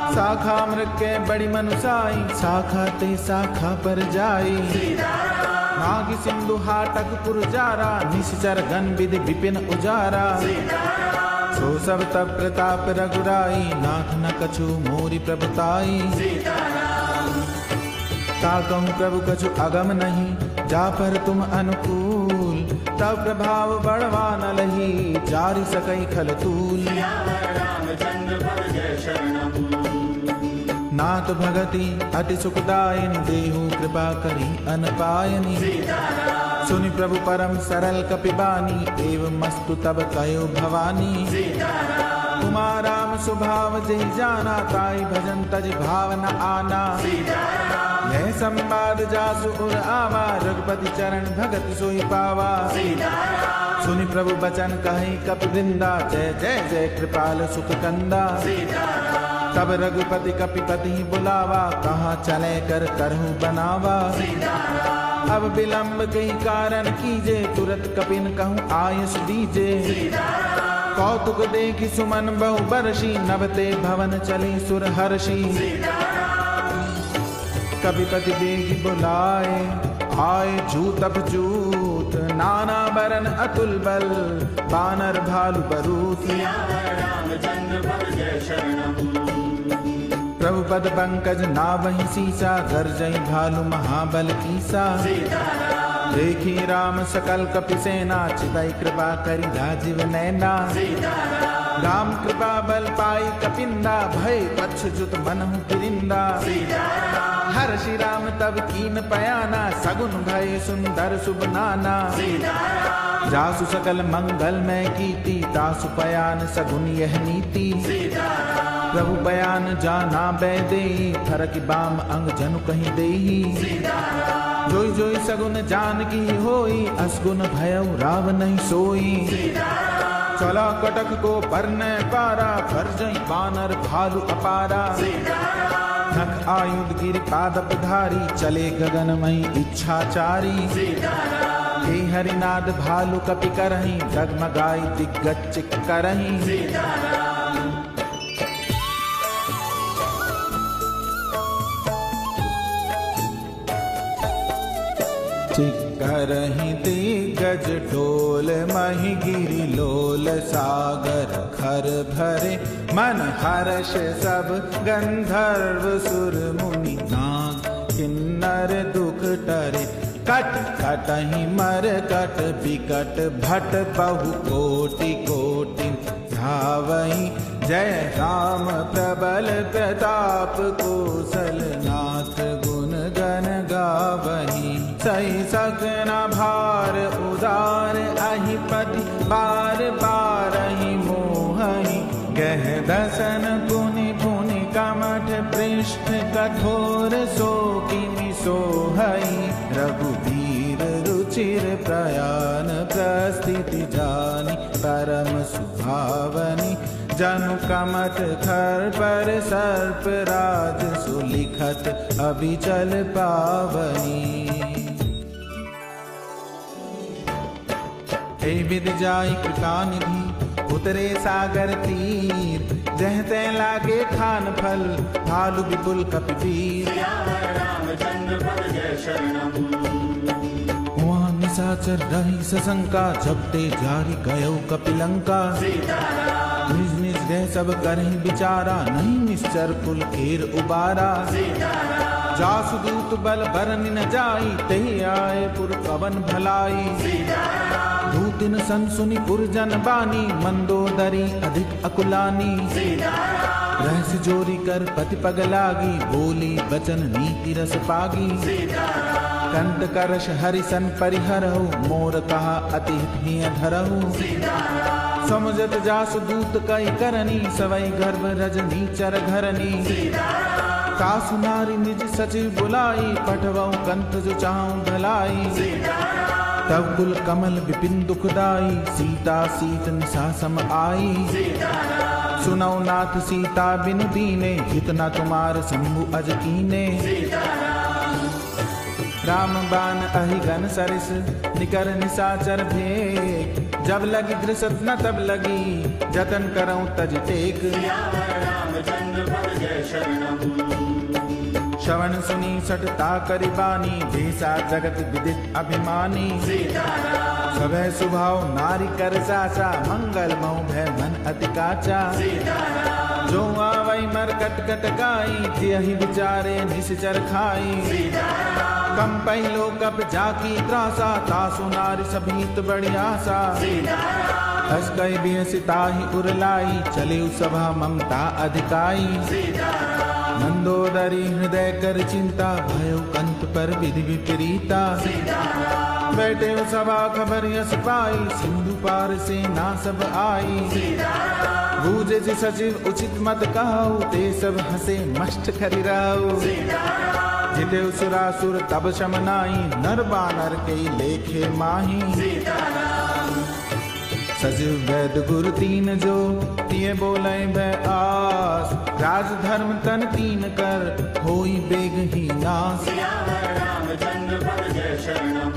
शाखा मृग बड़ी मनुसाई, शाखा ते शाखा पर जाई। नाग सिंधु हाटक पुरजारा, निश्चर गण विधि विपिन उजारा। सो सब तब प्रताप रघुराई, नाथ न कछु मोरी प्रभुताई। ताकहु प्रभु कछु अगम नहीं, जा पर तुम अनुकूल। तब प्रभाव बढ़वा न लही, जारि सकई खल तूल। नाथ भगति अति सुखदायिनी, देहु कृपा करी अनपायनी। सुनि प्रभु परम सरल कपिबानी, एवं मस्तु तब कयो भवानी। कुमाराम स्वभाव जहि जाना, ताई भजन तज भाव न आना। यह संवाद जासु उर आवा, रघुपति चरण भगत सोई पावा। सुनि प्रभु बचन कहि कपि वृंदा, जय जय जय कृपाल सुख कंदा। तब रघुपति कपिपति बुलावा, कहाँ चले कर करहु बनावा। अब विलंब कई कारण कीजे, तुरत कपिन कहूँ आयुष दीजे। कौतुक देखि सुमन बहु बरसी, नभते भवन चली सुर हर्षि। कपिपति बेगी बुलाए, आए जूत जूत। नाना बरन अतुल बल, बानर भालु बरूत। प्रभु पद पंकज नावहि सीसा, गर्जई भालु महाबल कीसा। देखी राम सकल कपि सेना, चितई कृपा करि राजीव नैना। राम कृपा बल पाई कपिंदा, भय पक्षजुत मनहु फिरिंदा। हर्षि राम तब कीन पयाना, सगुन भय सुंदर शुभ नाना। जासु सकल मंगल में कीर्ति, तासु पयान सगुन यह नीति। प्रभु बयान जाना बैदेही, फरक बाम अंग जनु कहीं देही। जोई जोई सगुन जान की होई, असगुन भयउ राव नहीं सोई। चला कटक को परने पारा, फरजई बानर भालु अपारा। नख आयुध गिर पादप धारी, चले गगनमयी इच्छाचारी। हे हरिनाद भालु कपि करहि, डगमगाई दिग्गज करहि। करहि दिग्गज ढोल, महि गिरि लोल। सागर खर भरे मन हर्ष, सब गंधर्व सुर मुनि नाग। किन्नर दुख टरे, कट कटहि मर कट बिकट। भट बहु कोटि कोटि धावहि, जय राम प्रबल प्रताप। कौशल नाथ गुण गण गावहि, सही सकना भार उदार। अहिपति बार बारहि मोहहि, गह दसन पुनि पुनि कमठ। पृष्ठ कठोर सो किमि सोहहि, रघुबीर रुचिर प्रयान। प्रस्थिति जानि परम सुभावनि, जनु कमठ खर पर सर्प राज। सुलिखत अभिचल पावनी, हे विधि जाई कृपा निधि। उतरे सागर तीर, जह तै लागे खान फल। भालु विपुल कपिवीर, वहाँ निशाचर रही सशंका। जबते जारी गयो कपिलंका। निज निज गए सब करहि विचारा, नहीं निश्चर कुल केर उबारा। जासु दूत बल बरनि न जाई, तहि आए पुर पवन भलाई। दूतिन सन सुनि पुरजन बानी, मंदोदरी अधिक अकुलानी। रहस्य जोरी कर पति पग लागी, बोली बचन नीति रस पागी। कंठ करश हरिसन परिहरहु, मोर कहा अति हित धरहु। समुझत जासु दूत कई करनी, सवई गर्भ रजनी चर घरनी। सासु नारी निज सचिव बुलाई, पठवऊ कंठ जो चाहूं भलाई। तब कुल कमल विपिन दुखदाई, सीता सीत निशा सम आई। सुनौ नाथ सीता बिनु दीने, हित न तुम्हार शंभु अज कीने। राम बाण अहिगन सरिस निकर निशाचर भेक। जब लगी धृषत न तब लगी जतन करऊं तज टेक। सियावर रामचंद्र पद जय शरणम। श्रवण सुनी सटता करि बानी जैसा जगत विदित अभिमानी। सीताराम सभय स्वभाव नारी कर साचा मंगल मऊ भय मन अति काचा। सीताराम जो आवई मर कट कट गाई तियहि विचारे निश्चर खाई। सीताराम कम पहलो कप जाकी त्रासा तासु नारी सभीत बड़ी आशा। सीताराम हस गई बिहसिताहि उरलाई चले सभा ममता अधिकाई। सीताराम मंदोदरी हृदय कर चिंता भयो कंत पर विधि विपरीता। सीताराम बैठे सभा खबर यस पाई सिंधु पार से ना सब आई। सीताराम बूझे जी सचिव उचित मत कहु ते सब हंसे मस्त खरी रहु। सीताराम जिते सुरासुर तब शमनाई नर बानर के लेखे माही। सीताराम सचिव वैद गुरु तीन जो तिये बोले भय आस। राज धर्म तन तीन कर होई बेग ही नास। सियावर रामचंद्र पद जय शरणम।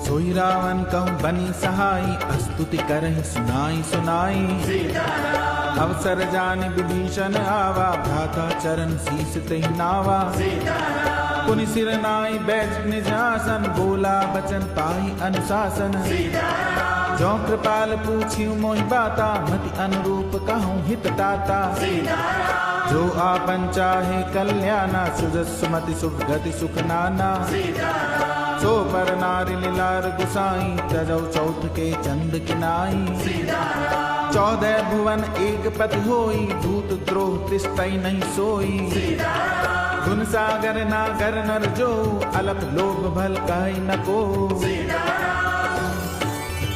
सोई रावण कहूँ बनी सहाई स्तुति करहि सुनाई सुनाई। सीताराम अवसर जान विभीषण आवा भ्राता चरण शीस तहि नावा। सीताराम पुनि सिर नाई बैठ निज आसन बोला बचन पाई अनुशासन। सीताराम जो कृपाल पूछियो मोहि बाता मति अनुरूप कहूँ हित ताता। सीताराम जो आपन चाहे कल्याणा सुजस सुमति सुख गति सुख नाना। सीताराम सो पर नारी लीलार गुसाई तजौ चौथ के चंद किनाई। सीताराम 14 भुवन एक पति होई दूत द्रोह तिस्तई नहीं सोई। सीताराम गुण सागर नागर नर जो अलप लोभ भल कहि न को। सीताराम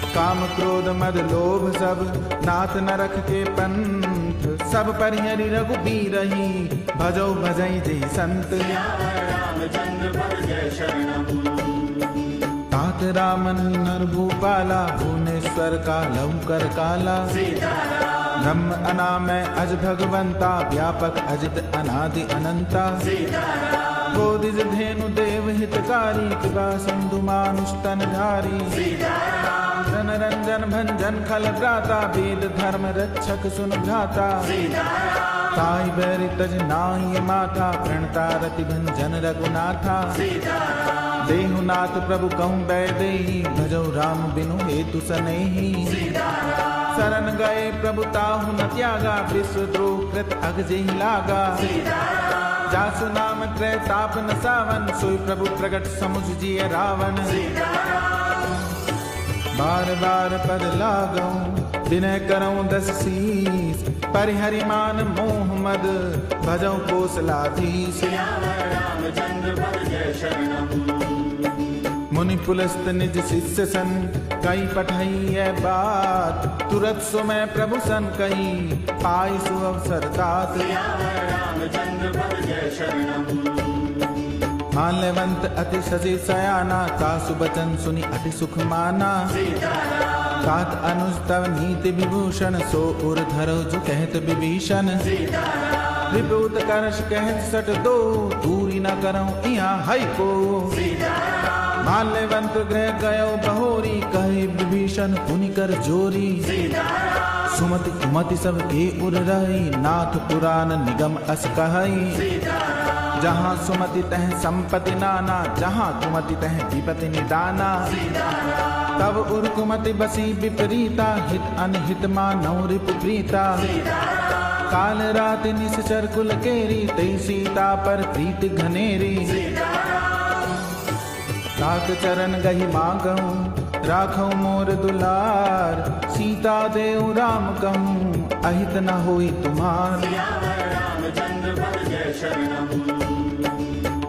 काम क्रोध मद लोभ सब नाथ न रख के पंथ। सब परिहरि रघुबीरहि भजौ भजई जय संत। सियावर रामचंद्र पद जय शरणम। तात रामन नर भूपाला भुवनेश्वर का लंकर काला। सीताराम ब्रह्म अनामय अज भगवंता व्यापक अजित अनादि अनंता। सीताराम बोधिज धेनु देव हितकारी कृपा सिंधु मानुष तन धारी। सीताराम जन रंजन भंजन खल भ्राता वेद धर्म रक्षक सुन भ्राता। सीताराम ताई बैरि तज नाई माथा प्रणता रति भंजन रघुनाथा। सीताराम देहुनाथ प्रभु कहूँ बैदेही भजौ राम बिनु हेतु सनेही। सीताराम शरण गए प्रभु ताहु न त्यागा विश्व द्रोह कृत अग जेहि लागा। सीताराम जासु नाम त्रय ताप न सावन सोई प्रभु प्रगट समुझ जिय रावण। सीताराम बार बार पद लागऊं विनय करऊं दस शीस। परिहरि मान मोह मद भजौ कोसलाधीश। सियावर रामचंद्र पद जय शरणम। मुनि पुलस्त निज शिष्य सन कई पठई है बात। तुरत सुमय प्रभु सन कही पाई सुअवसर तात। सियावर रामचंद्र पद जय शरणम। माल्यवंत अति सजे सयाना तासु बचन सुनि अति सुख माना। सीताराम तात अनुज तव नीति विभूषण सो उर धरो जो कहत विभीषण। सीताराम विभूत करश कहत सट दो दूरी न करऊं इहाँ हई को। सीताराम माल्यवंत गृह गयो बहोरी कहे विभीषण पुनि कर जोरी। सीताराम सुमति कुमति सब के उर रही नाथ पुराण निगम अस कहई। सीताराम जहाँ सुमति तह संपत्ति नाना जहाँ कुमति तह विपति निदाना। सीताराम तब उर कुमति बसी विपरीता हित अनहित मानौ रिपु प्रीता। सीताराम काल रात निश्चर कुल केरी तई सीता पर प्रीति घनेरी। सीताराम तात चरण गही मांगऊं राखऊं मोर दुलार। सीता देव राम कहूँ अहित न होई तुम्हार। सियावर रामचंद्र पद जय शरणम।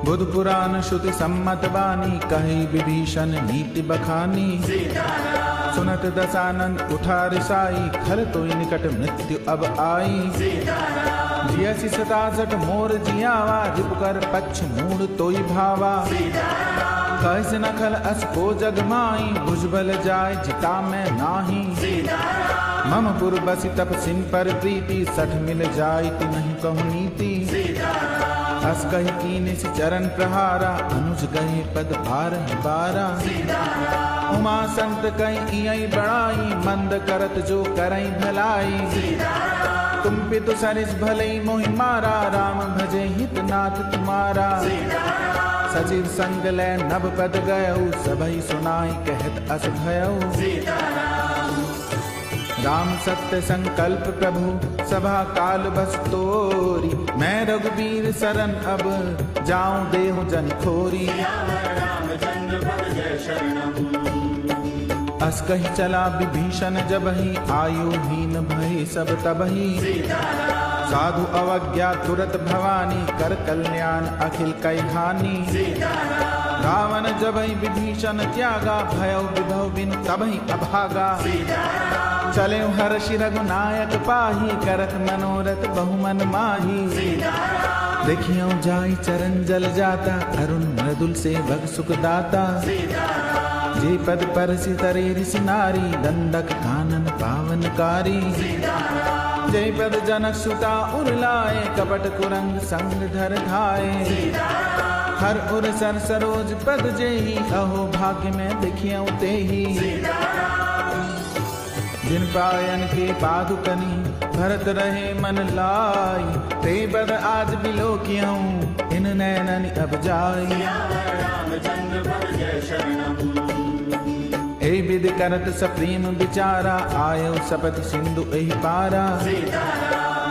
बुध पुराण श्रुति सम्मत बानी कही विभीषण नीति बखानी। सीताराम सुनत दशानंद उठा रिसाई खर तोई निकट मृत्यु अब आई। सीताराम जियसि सतासठ मोर जियावा रिपुकर पक्ष मूड तोई भावा। सीताराम कैसे न खल अस को जगमाई भुजबल जाय जिता में नाही। सीताराम मम पुर बसि तप सिन पर प्रीति सठ मिल जाय ति नहीं कहु नीति। सीताराम हस कही कीने से चरण प्रहारा, अनुज गए पद बारह बारा। उमा संत कहीं इयई बड़ाई, मंद करत जो करई भलाई। तुम पितु सरिस भलई मोहि मारा, राम भजे हित नाथ तुम्हारा। सचिव संग लै नभ पद गयऊ, सबई सुनाई कहत अस भयऊ। राम सत्य संकल्प प्रभु, सभा काल बस तोरी। मैं रघुबीर सरन अब, जाऊं देहु जन खोरी। रामचंद्र पद जय शरणम। अस कही चला विभीषण जबहि, आयुहीन भय सब तबहि। साधु अवज्ञा तुरत भवानी, कर कल्याण अखिल कई हानि। रावण जबहि विभीषण त्यागा, भयउ विभव बिन तबहि अभागा। चले हर्षि रघुनायक पाही, करत मनोरथ बहुमन माही। देखियो जाई चरण जल जाता, अरुण मृदुल सेवक सुख दाता। जे पद पर सितरे ऋषि नारी, दंडक कानन पावनकारी। जय पद जनक सुता उर्लाए, कपट कुरंग संग धर धाये। हर उर सर सरोज पद जेहि, अहो भाग्य में देखियो तेहि। जिन पायन के पादुकनी, भरत रहे मन लाई। ते पद आज बिलोकियऊं, इन नैनन अब जाई। रामचंद्र पद जय शरणम। ए विधि करत सप्रेम विचारा, आयो सपत सिंधु एहि पारा।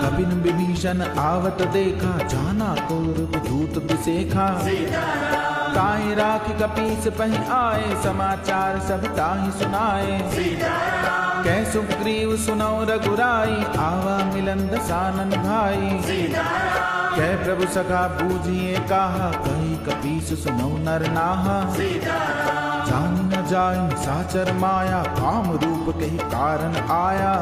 कपिन विभीषण आवत देखा, जाना कौरव दूत बिसेखा। ताहि राखि कपीस पहि आए, समाचार सब ताहि सुनाए। कै सुग्रीव सुनौ रघुराई, आवा मिलन दसानन भाई। कै प्रभु सखा बूझिए कहा, कही कपीस सुनौ नर नाहा। जान न जाय साचर माया, काम रूप कही कारण आया।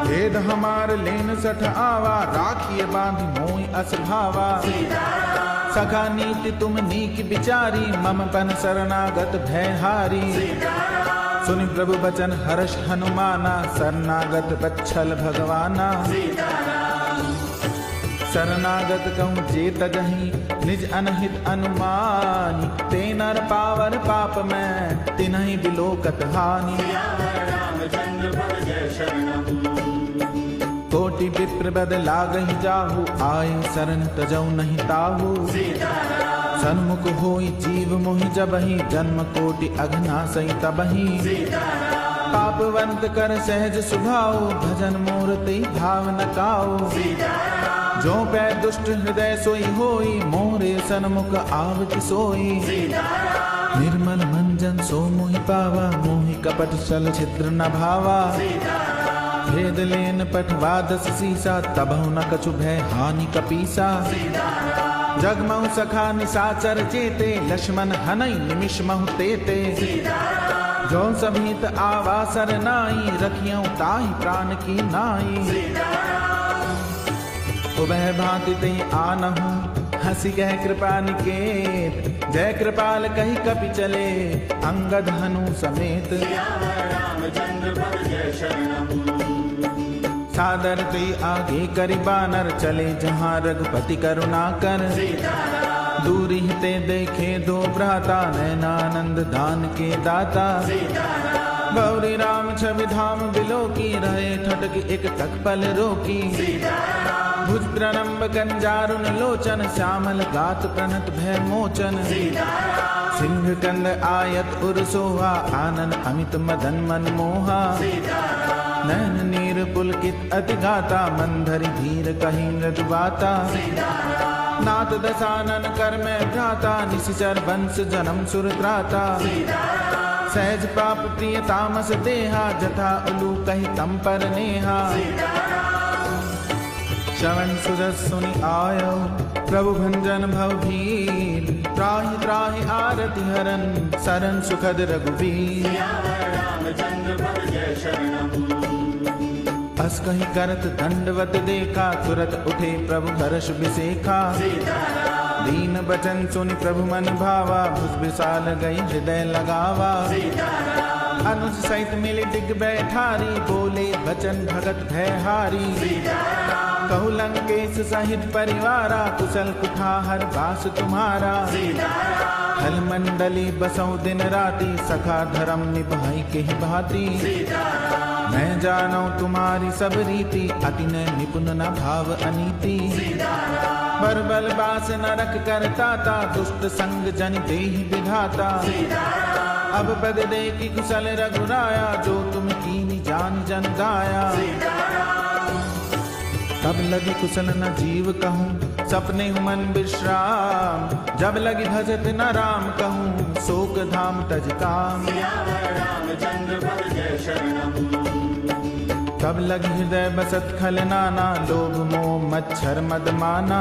भेद हमार लेन सठ आवा, राखिए बांधि मोहि अस भावा। सखा नीति तुम नीक विचारी, मम पन शरणागत भय हारी। सुनि प्रभु बचन हर्ष हनुमाना, शरणागत बच्छल भगवाना। शरणागत कहूँ जे तजहि, निज अनहित अनुमानी। ते नर पावर पाप में, तिन्हि बिलोकत हानि। रामचंद्र पद जय शरणम। कोटि विप्र बद लागहि जाहु, आए शरण तजौ नहीं ताहु। सन्मुख होई जीव मोहि जबहि, जन्म कोटि अघनासई तबहि। पापवंत कर सहज सुभाओ, भजन मूर्ति भाव न काओ। जो पै दुष्ट हृदय सोई होई, मोरे सन्मुख आवति सोई। निर्मल मंजन सो मोहि पावा, मोहि कपट छल छिद्र न भावा। भेद लेन पठवा दस सीसा, तबहु न कछु भय हानि कपीसा। जगमहु सखा निसाचर चेते, लक्ष्मण हनई निमिष महु तेते। जो सभीत आवासर नाई, रखियौ ताहि प्राण की नाई। उबह भांति तई आनहु, हंसी कह कृपा निकेत। जय कृपाल कही कपि चले, अंगद हनु समेत। रामचंद्र पद जय शरणम। सादर तुई आगे करि बानर, चले जहाँ रघुपति करुणा कर। दूरी ते देखे दो भ्राता, नैनानंद दान के दाता। गौरी राम छवि धाम बिलोकी, रहे ठटक एक टक पल रोकी। भुज प्रणम्ब कंजारुन लोचन, श्यामल गात प्रणत भय मोचन। सिंह कंद आयत उर सोहा, आनन अमित मदन मन मोहा। नैन नीर पुलकित अति गाता, मंधरि धीर कही मृदु बाता। नाथ दसानन कर में भ्राता, निशिचर वंश जन्म सुर त्राता। सहज पाप प्रिय तामस देहा, जथा उलू कही तम पर नेहा। श्रवण सुजस सुनि आयो, प्रभु भंजन भव भीर। त्राहि त्राहि आरति हरन, सरन सुखद रघुवीर। रामचंद्र पद जय शरणम। अस कहीं करत दंडवत देखा, तुरत उठे प्रभु हर्ष बिसेखा। दीन बचन सुनि प्रभु मन भावा, भुज विशाल गई हृदय लगावा। अनुज सहित मिले दिग बैठारी, बोले बचन भगत भयहारी। कहु लंकेश सहित परिवारा, कुशल कुठाहर बास तुम्हारा। हल मंडली बसौ दिन राति, सखा धर्म निभाई के भांति। मैं जानो तुम्हारी सब रीति, अति न निपुण न भाव अनीति। बरबल बास नरक करताता, दुष्ट संग जन देहि विधाता। अब पद दे की कुशल रघुराया, जो तुम कीनी जान जन गाया। तब लगी कुशल न जीव कहूँ, सपने मन विश्राम। जब लगी भजत न राम कहूँ, शोक धाम तज काम। तब लगी हृदय बसत खल नाना, लोभ मोह मच्छर मद माना।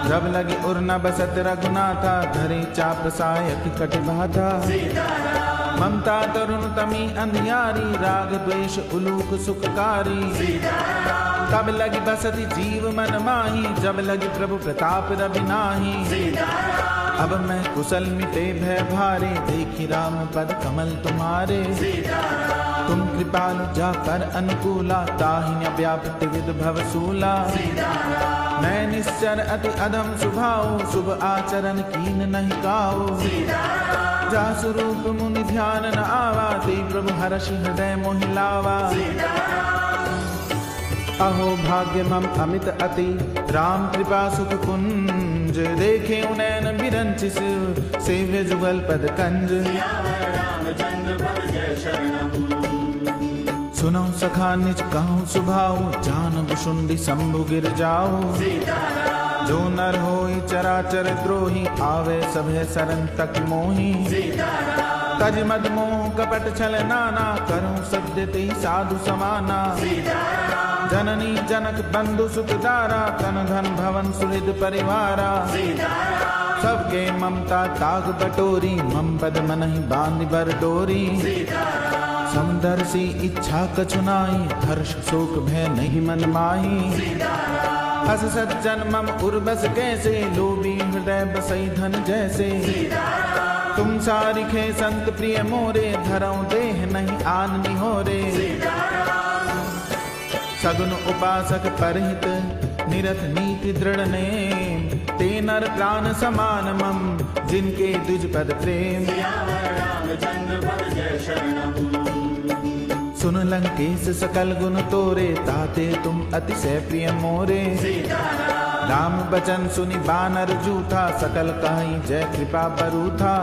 जब लगी उर न बसत रघुनाथा, धरे चाप सायक कट बाधा। ममता तरुण तमी अंधियारी, राग द्वेष उलूक सुखकारी। तब लगी बसती जीव मन माही, जब लगी प्रभु प्रताप रवि नाही। अब मैं कुशल मिटे भय भारे, देखी राम पद कमल तुम्हारे। तुम कृपालु जाकर अनुकूला, ताहि न व्यापृत विद भवसूला। मैं निश्चर अति अधम स्वभाव, शुभ आचरण कीन नहीं काओ। जा स्वरूप मुनि ध्यान न आवा, ते प्रभु हर्षि हृदय मोहि लावा। अहो भाग्य मम अमित अति, राम कृपा सुख कुंज। देखे उनैन बिरंचिस, सेव्य जुगल पद कंज। सुनो सखा निज कहूँ सुभाऊ, जान बुशुंडी शंभु गिर जाओ। जो नर होई चराचर द्रोही, आवे सभे सरन तक मोही। तज मद मोह कपट छल नाना, करूं सत्य ते साधु समाना। जननी जनक बंधु सुत दारा, तन धन भवन सुहृद परिवारा। सबके ममता ताग बटोरी, मम पद मनहि बांधि बर डोरी। समदर्शी इच्छा कछु नाई, हर्ष शोक भय नहीं मन माही। अस सज्जन मम उर्बस कैसे, लोभी हृदय बसई धन जैसे। तुम सारिखे संत प्रिय मोरे, धरऊं देह नहीं आन निहोरे। सगुन उपासक परहित, निरत नीति दृढ़ नेम। ते नर प्राण समान मम, जिनके द्विज पद प्रेम। सुन लंकेश सकल गुण तोरे, ताते तुम अतिशय प्रिय मोरे। राम बचन सुनि बानर जूठा, सकल कहीं जय कृपा बरूथा।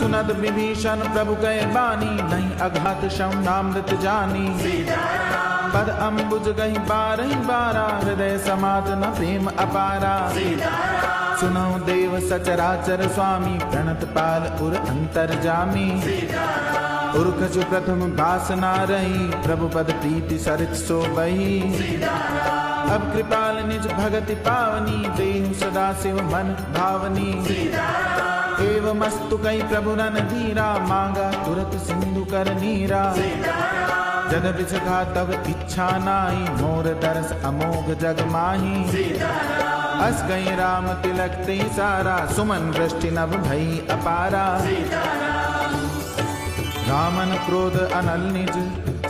सुनद विभीषण प्रभु कहे बानी, नहीं अघात शम नामृत जानी। पद अम्बुज गही बारही बारा, हृदय समात न प्रेम अपारा। सुनो देव सचराचर स्वामी, प्रणत पाल उर अंतर जामी। उर्खचु प्रथम वासना रही, प्रभु पद प्रीति सरित सो बही। अब कृपाल निज भगति पावनी, देहु सदा शिव मन भावनी। एवं मस्तु कई प्रभु रन धीरा, मांगा तुरत सिंधु कर नीरा। जद बिसखा तब इच्छा नाई, मोर दरस अमोघ जग माही। अस गई राम तिलक ते सारा, सुमन वृष्टि नभ भई अपारा। रामन क्रोध अनल निज,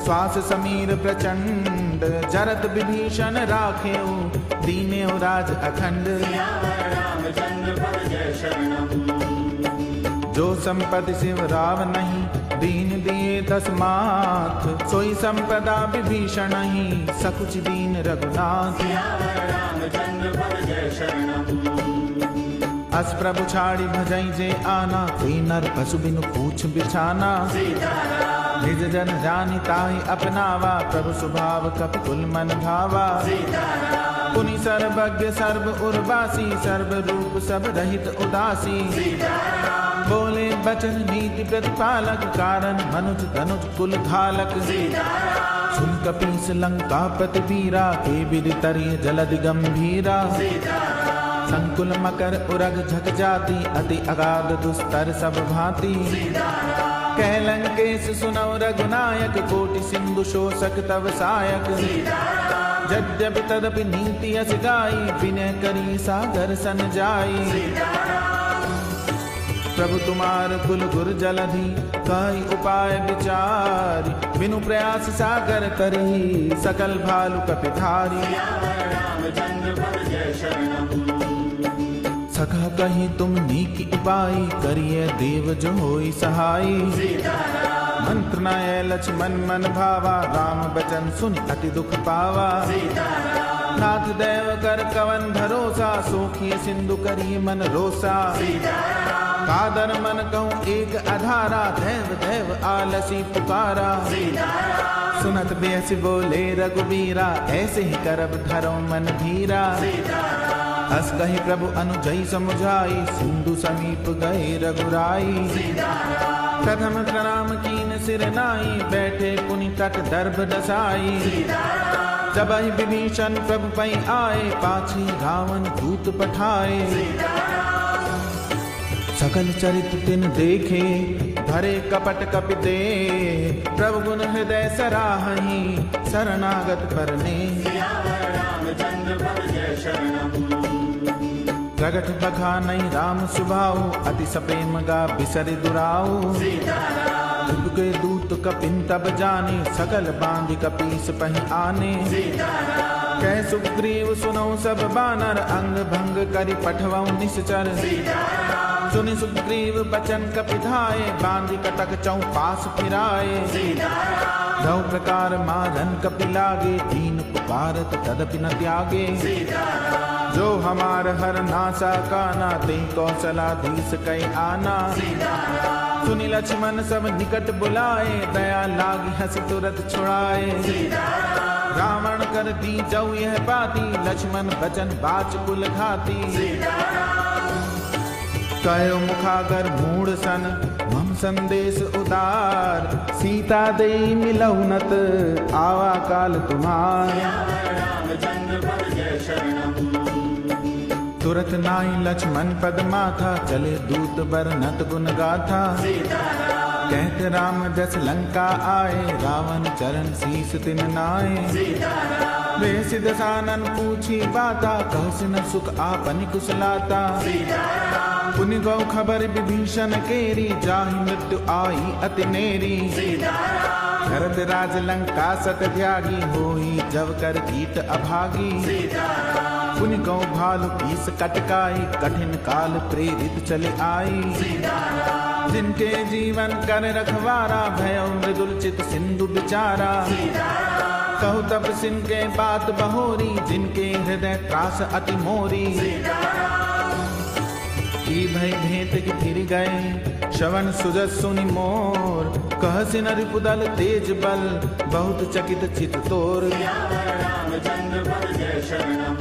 श्वास समीर प्रचंड। जरत विभीषण राखेऊ, दीनेऊ राज अखंड। जो संपत्ति शिव राव नहीं, दीन दिए दस माथ। सोई संपदा विभीषण ही, सकुच दीन रघुनाथ। अस प्रभु छाड़ी भजई जे आना, ते नर पशु बिनु पूछ बिछाना। निज जन जानि ताहि अपनावा, प्रभु स्वभाव कपि कुल मन भावा। पुनि सर्वज्ञ सर्व उर्वासी, सर्व रूप सब रहित उदासी। बोले बचन नीति प्रतिपालक, कारण मनुज धनुज कुल घालक। सुन कपीस लंकापति वीरा, के विधि तरिय जलधि गंभीरा। संकुल मकर उरग झक जाति, अति अगाध दुस्तर सब भांति। कह लंकेश सुनौ रघुनायक, कोटि सिंधु शोषक तव सायक। यद्यपि तदपि नीति अस गाई, विनय करी सागर सन जाई। प्रभु तुम्हार कुल गुर जलधि कई उपाय विचारी, बिनु प्रयास सागर तरही सकल भालु कपिधारी। रामचंद्र पद जय शरणम। सखा कहीं तुम नीक उपाय, करिए देव जो होई सहाय। मंत्र नय लक्ष्मण मन भावा, राम बचन सुनि अति दुख पावा। नाथ देव कर कवन भरोसा, सोखिए सिंधु करिए मन रोसा। कादर मन कहूँ एक अधारा, देव देव आलसी पुकारा। सुनत बेस बोले रघुबीरा, ऐसे ही करब धरो मन धीरा। हस कही प्रभु अनुजई समुझाई, सिंधु समीप गए रघुराई। प्रथम प्रणाम कीन सिर नाई, बैठे पुनि तट दर्भ दसाई। जब ही विभीषण प्रभु पै आए, पाछी रावण दूत पठाए। सकल चरित तिन देखे, भरे कपट कपिते। प्रभु गुण हृदय सराहहि, शरणागत परने। रामचंद्र पद जय शरणम। प्रगट बखा नहीं राम सुभाऊ, अति सप्रेम गा बिसरि दुराऊ। के दूत कपिन तब जाने, सकल बांधि कपीस पहि आने। कह सुग्रीव सुनो सब बानर, अंग भंग करि पठवऊ निश्चर। सुनि सुग्रीव बचन कपिधाए, बांधि कटक चौपास फिराए। दो प्रकार मारन कपि लागे, दीन पुकारत तदपि न त्यागे। जो हमार हर नासा काना, ते कौशलाधीश कै आना। सुनि लक्ष्मण सब निकट बुलाए, दया लागी हंसी तुरत छुड़ाए। रावण कर दी जऊ यह बाती, लक्ष्मण बचन बाच कुल घाती। कयो मुखागर मूढ़ सन, मम संदेश उदार। सीता दे मिलौनत, आवा काल तुम्हार। रामचंद्र पद जय शरणम। तुरत नाई लक्ष्मण पद माथा, चले दूत बरनत गुण गाथा। कहते राम जस लंका आए, रावण चरण शीस तिन नाए। वे सिद्ध सानन पूछी बाता, कहसिन सुख आपनि कुशलाता। पुनि गौ खबर विभीषण केरी, जाहि मृत्यु आई अति नेरी। भरत राज लंका सत त्यागी, होई जब कर कीट अभागी। पुनि गौ भालु कीस कटकाई, कठिन काल प्रेरित चले आई। जिनके जीवन कर रखवारा, भयो मृदुल चित सिंधु बिचारा। कहु तब सिन के बात बहोरी, जिनके हृदय त्रास अति मोरी। की भय भेंट की फिर गए, श्रवण सुजस सुनि मोर। कहसिन रिपुदल तेज बल, बहुत चकित चित तोर। रामचंद्र पद जय शरणम।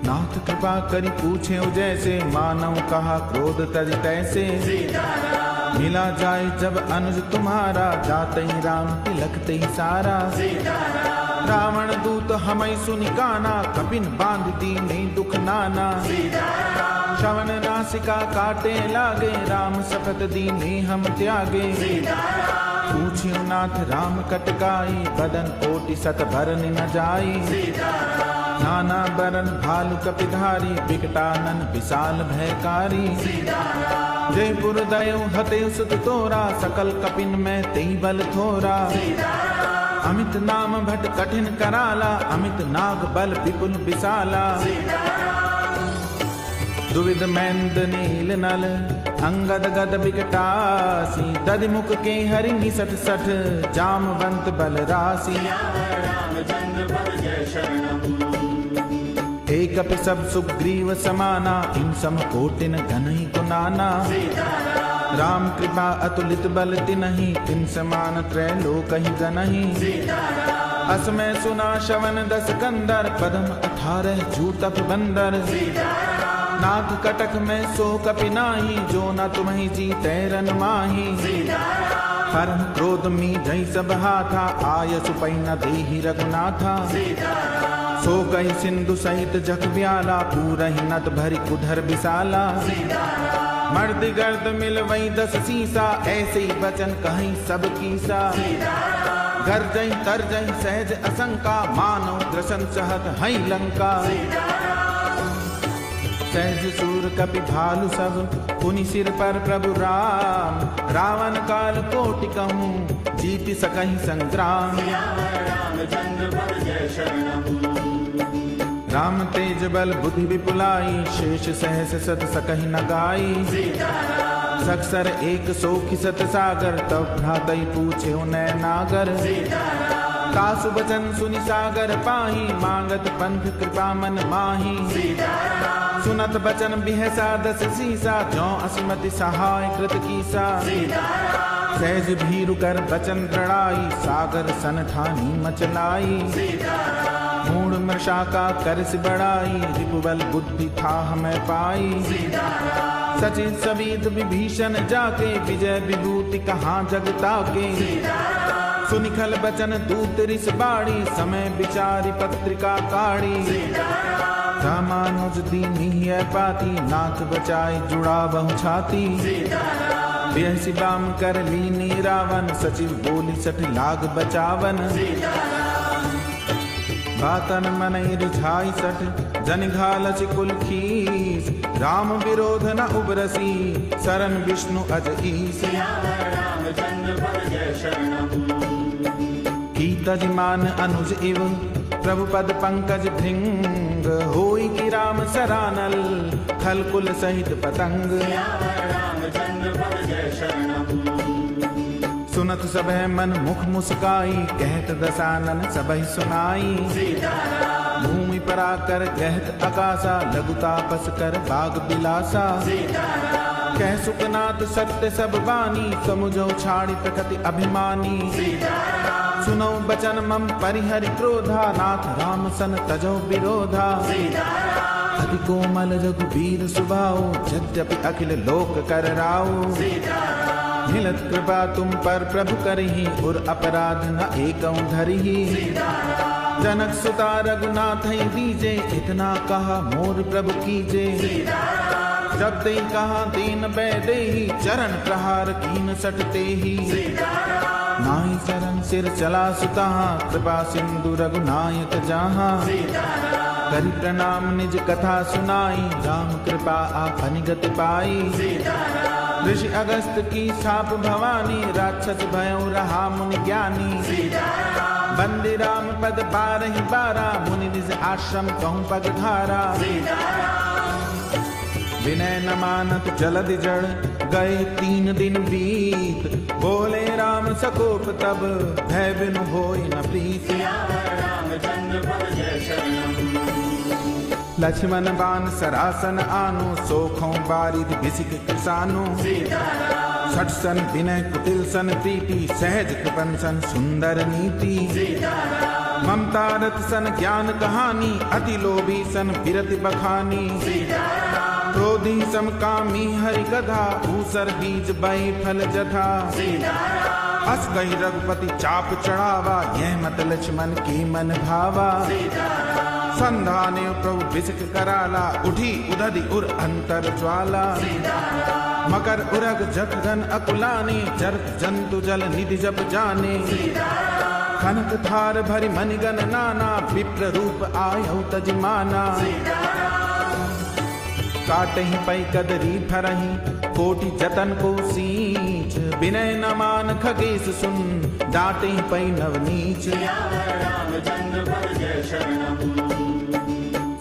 नाथ कृपा करि पूछे जैसे, मानव कहा क्रोध तज तैसे। मिला जाए जब अनुज तुम्हारा, जाते ही राम तिलकते ही सारा। रावण दूत हमई सुनि काना, कपिन बांध दीने दुख नाना। श्रवण नासिका काटे लागे, राम सपत दीने हम त्यागे। पूछियो नाथ राम कटकाई, बदन कोटि सत भरन न जाई। नाना बरन भालु कपिधारी, बिकटानन विशाल भयकारी। जयपुर दयो हते सुत तोरा, सकल कपिन में तेई बल थोरा। अमित नाम भट कठिन कराला, अमित नाग बल विपुल विशाला। दुविध मैंद नील नल, अंगद गद बिकटासी। दधिमुख के हरि निसठ सठ, जामवंत बल राशि। रामचंद्र पद जय शरणम। एक अपि सब सुग्रीव समाना, इन सम कोटिन घनहि गुनाना। राम कृपा अतुलित बल तिनहि, तिन समान त्रैलोकहि गनहि। असमय सुना श्रवण दस कंदर, पदम 18 जूतप बंदर। नाथ कटक में सो कपि नाही, जो न तुम्हि जीतै रन माही। हरम क्रोध मी जय सब हाथा, आय सुपै न देहि रघुनाथा। सो कहि सिंधु सहित जख ब्याला, पूरहि नत भरि कुधर विशाला। मर्द गर्द मिल वही 10 सीसा, ऐसे ही वचन कहीं सब कीसा। गर्जई तरजई सहज असंका, मानो ग्रसन सहत हई लंका। सहज सूर कपि भालु सब पुनि सिर पर प्रभु राम। रावण काल कोटि कहूँ जीति सकहि संग्राम। रामचंद्र पद जय शरणम। राम तेज बल बुद्धि विपुलाई शेष सहस सत सकहि न गाई। सकसर एक सोखि सत सागर तब भ्रातई पूछे नय नागर। तासु बचन सुनि सागर पाही मांगत पंथ कृपा मन माही। सुनत बचन बिहसा दस सीसा जौ असिमति सहाय कृत कीसा। सहज भीरु कर बचन दृढ़ाई सागर सन ठानी मचलाई। मूढ़ मृषा का करस बढ़ाई रिपुबल बुद्धि था हमें पाई। सचित सविद विभीषण जाके विजय विभूति कहाँ जगता के। सुनिखल बचन दूत रिस बाड़ी समय विचारी पत्रिका काढ़ी। रामानुज दीनी है पाती नाथ बचाई जुड़ा बहु छाती। बेहसी बाम कर लीनी रावण सचिव बोली सठ लाग बचावन। बातन मन रिझाई सठ जन घालच कुल खीस। राम विरोध न उबरसी शरण विष्णु अज ईस। रामचंद्र पद जय शरणम। कीतज मान अनुज इव प्रभु पद पंकज भृंग। होई की राम सरानल खल कुल सहित पतंग। रामचंद्र पद जय शरणम। सुनत सबह मन मुख मुस्काई कहत दसानन सबहि सुनाई। भूमि पर आकर कहत अकासा लघु तापस कर बाग बिलासा। कह सुखनाथ सत्य सब बानी समुझो छाड़ी प्रकृति अभिमानी। सुनो बचन मम परिहरि क्रोधा नाथ राम सन तजो विरोधा। अति कोमल रघुबीर सुभाओ यद्यपि अखिल लोक कर राओ। मिलत कृपा तुम पर प्रभु करही और अपराध न एकं धरही। जनक सुता रघुनाथ दीजे इतना कहा मोर प्रभु कीजे। जब ते कहा दीन बैदेही चरण प्रहार कीन सटते ही। नाई चरण सिर चला सुता कृपा सिंधु रघुनायक जहाँ। करि प्रणाम निज कथा सुनाई राम कृपा आपनि गति पाई। ऋषि अगस्त की छाप भवानी राक्षस भयउ रहा मुनि ज्ञानी। बंदे राम पद बारहि बारा मुनि निज आश्रम कहूँ पगधारा। विनय न मानत जलधि जड़ गए 3 दिन बीत। बोले राम सकोप तब भय बिनु होई न प्रीत। रामचंद्र पद जय शरणम। लक्ष्मण बान सरासन आनो सोखों बारिद बिसिक किसानो। सठ सन विनय कुटिल सन प्रीति सहज कृपन सन सुंदर नीति। ममता रत सन ज्ञान कहानी अति लोभी सन बिरति बखानी। क्रोधी समकामी हरि कथा ऊसर बीज बई फल जथा। अस गई रघुपति चाप चढ़ावा यह मत लक्ष्मण की मन भावा। संधाने प्रभु बिसक कराला उठी उदधि उर अंतर ज्वाला। मकर उरग जठ गन अकुलाने जरत जंतु जल निधि जप जाने। कनक थार भरि मनिगन नाना विप्र रूप आयौ तजमाना। काटहि पै कदरी फरहि कोटि जतन को सींच। विनय न मान खगेश सुन डांटहि पै नवनीच। रामचंद्र पद जय शरणम।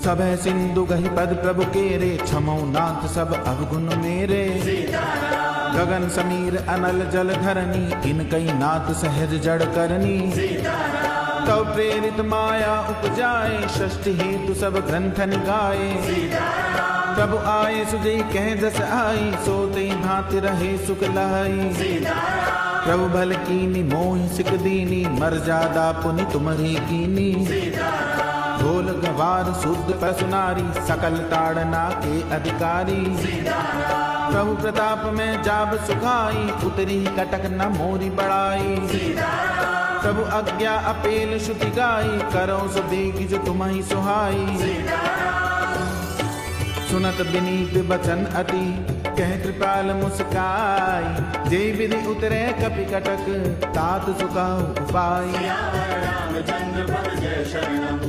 सबह सिंधु गहि पद प्रभु केरे क्षमौ नाथ सब अवगुण मेरे। गगन समीर अनल जल धरनी इनकई नाथ सहज जड़ करनी। तब प्रेरित माया उपजाए षष्ठ हेतु सब ग्रंथन गाए। प्रभु आए सुजई कह जस आई सोते भांति रहे सुख लहाई। प्रभु भल कीनी मोहि सिक दीनी मर्यादा पुनि तुम्हारी कीनी। ढोल गवार शुद्ध पसुनारी सकल ताड़ना के अधिकारी। प्रभु प्रताप में जाब सुखाई उतरी कटक न मोरी बड़ाई। प्रभु आज्ञा अपेल श्रुति गाई करो सो बेगी जो तुम्हारी सुहाई। सुनत विनीत बचन अति कह कृपाल मुस्काई। जय विधि उतरे कपि कटक तात सुखाओ उपाय। रामचंद्र पद जय शरणम।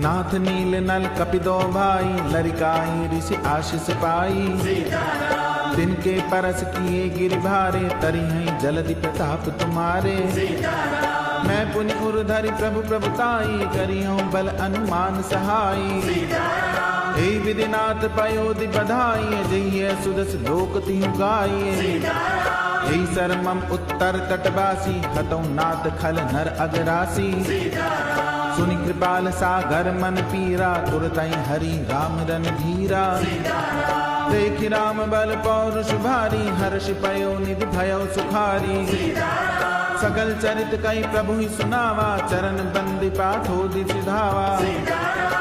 नाथ नील नल कपिदो भाई, लरिकाई ऋषि आशीष पाई। सीताराम तिनके परस किए गिर भारे, तरी हैं जलधि प्रताप तुम्हारे। सीताराम मैं पुनि उर्धरि प्रभु प्रभुताई, करी हूँ बल अनुमान सहाई। सीताराम हे विधिनाथ पयोधि बधाई, जय सुदस लोक तिहु गाये। सीताराम हे सरमम उत्तर तटवासी, हतौ नाथ खल नर अगरासी। सीताराम सुनि कृपाल सागर मन पीरा, तुरतई हरि राम रन धीरा। सीताराम देखि राम बल पौरुष भारी, हर्ष पयो निधि भयो सुखारी। सीताराम सकल चरित कई प्रभु ही सुनावा, चरण बंदी पाठो दिशि धावा। सीताराम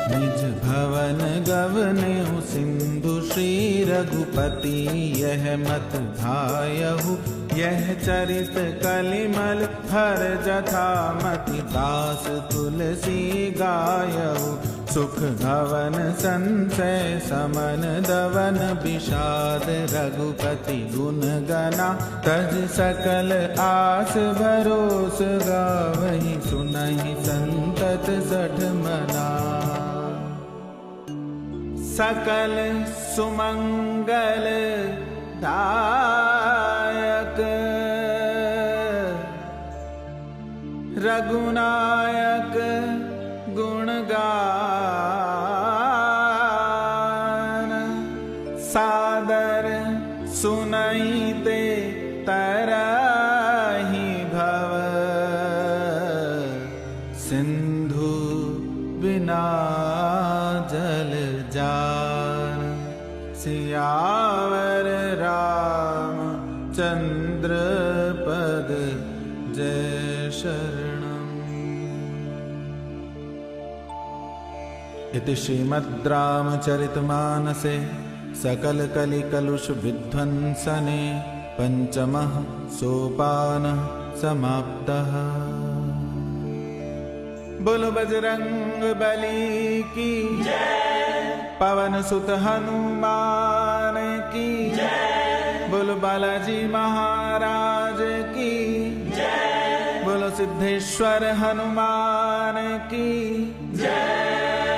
निज भवन गवनेहु सिंधु श्री रघुपति, यह मत भायहु यह चरित कलिमल हर जथा मति। दास तुलसी गायहु सुख भवन संचय, समन दवन विषाद रघुपति गुण गना। तज सकल आस भरोस, गावहि सुनहि संतत सठ मना। सकल सुमंगल दायक, रघुनायक गुण गान। सादर सुनैते तरहि भव, सिंधु बिना जल जान। सियावर राम चंद्र पद जय शरणम। इति श्रीमद् रामचरितमानसे सकल कलि कलुष विध्वंसने, पंचमः सोपानः समाप्तः। बोलो बजरंग बली की जय, पवन सुत हनुमान की जय, बोलो बालाजी महाराज की जय, बोलो सिद्धेश्वर हनुमान की जय।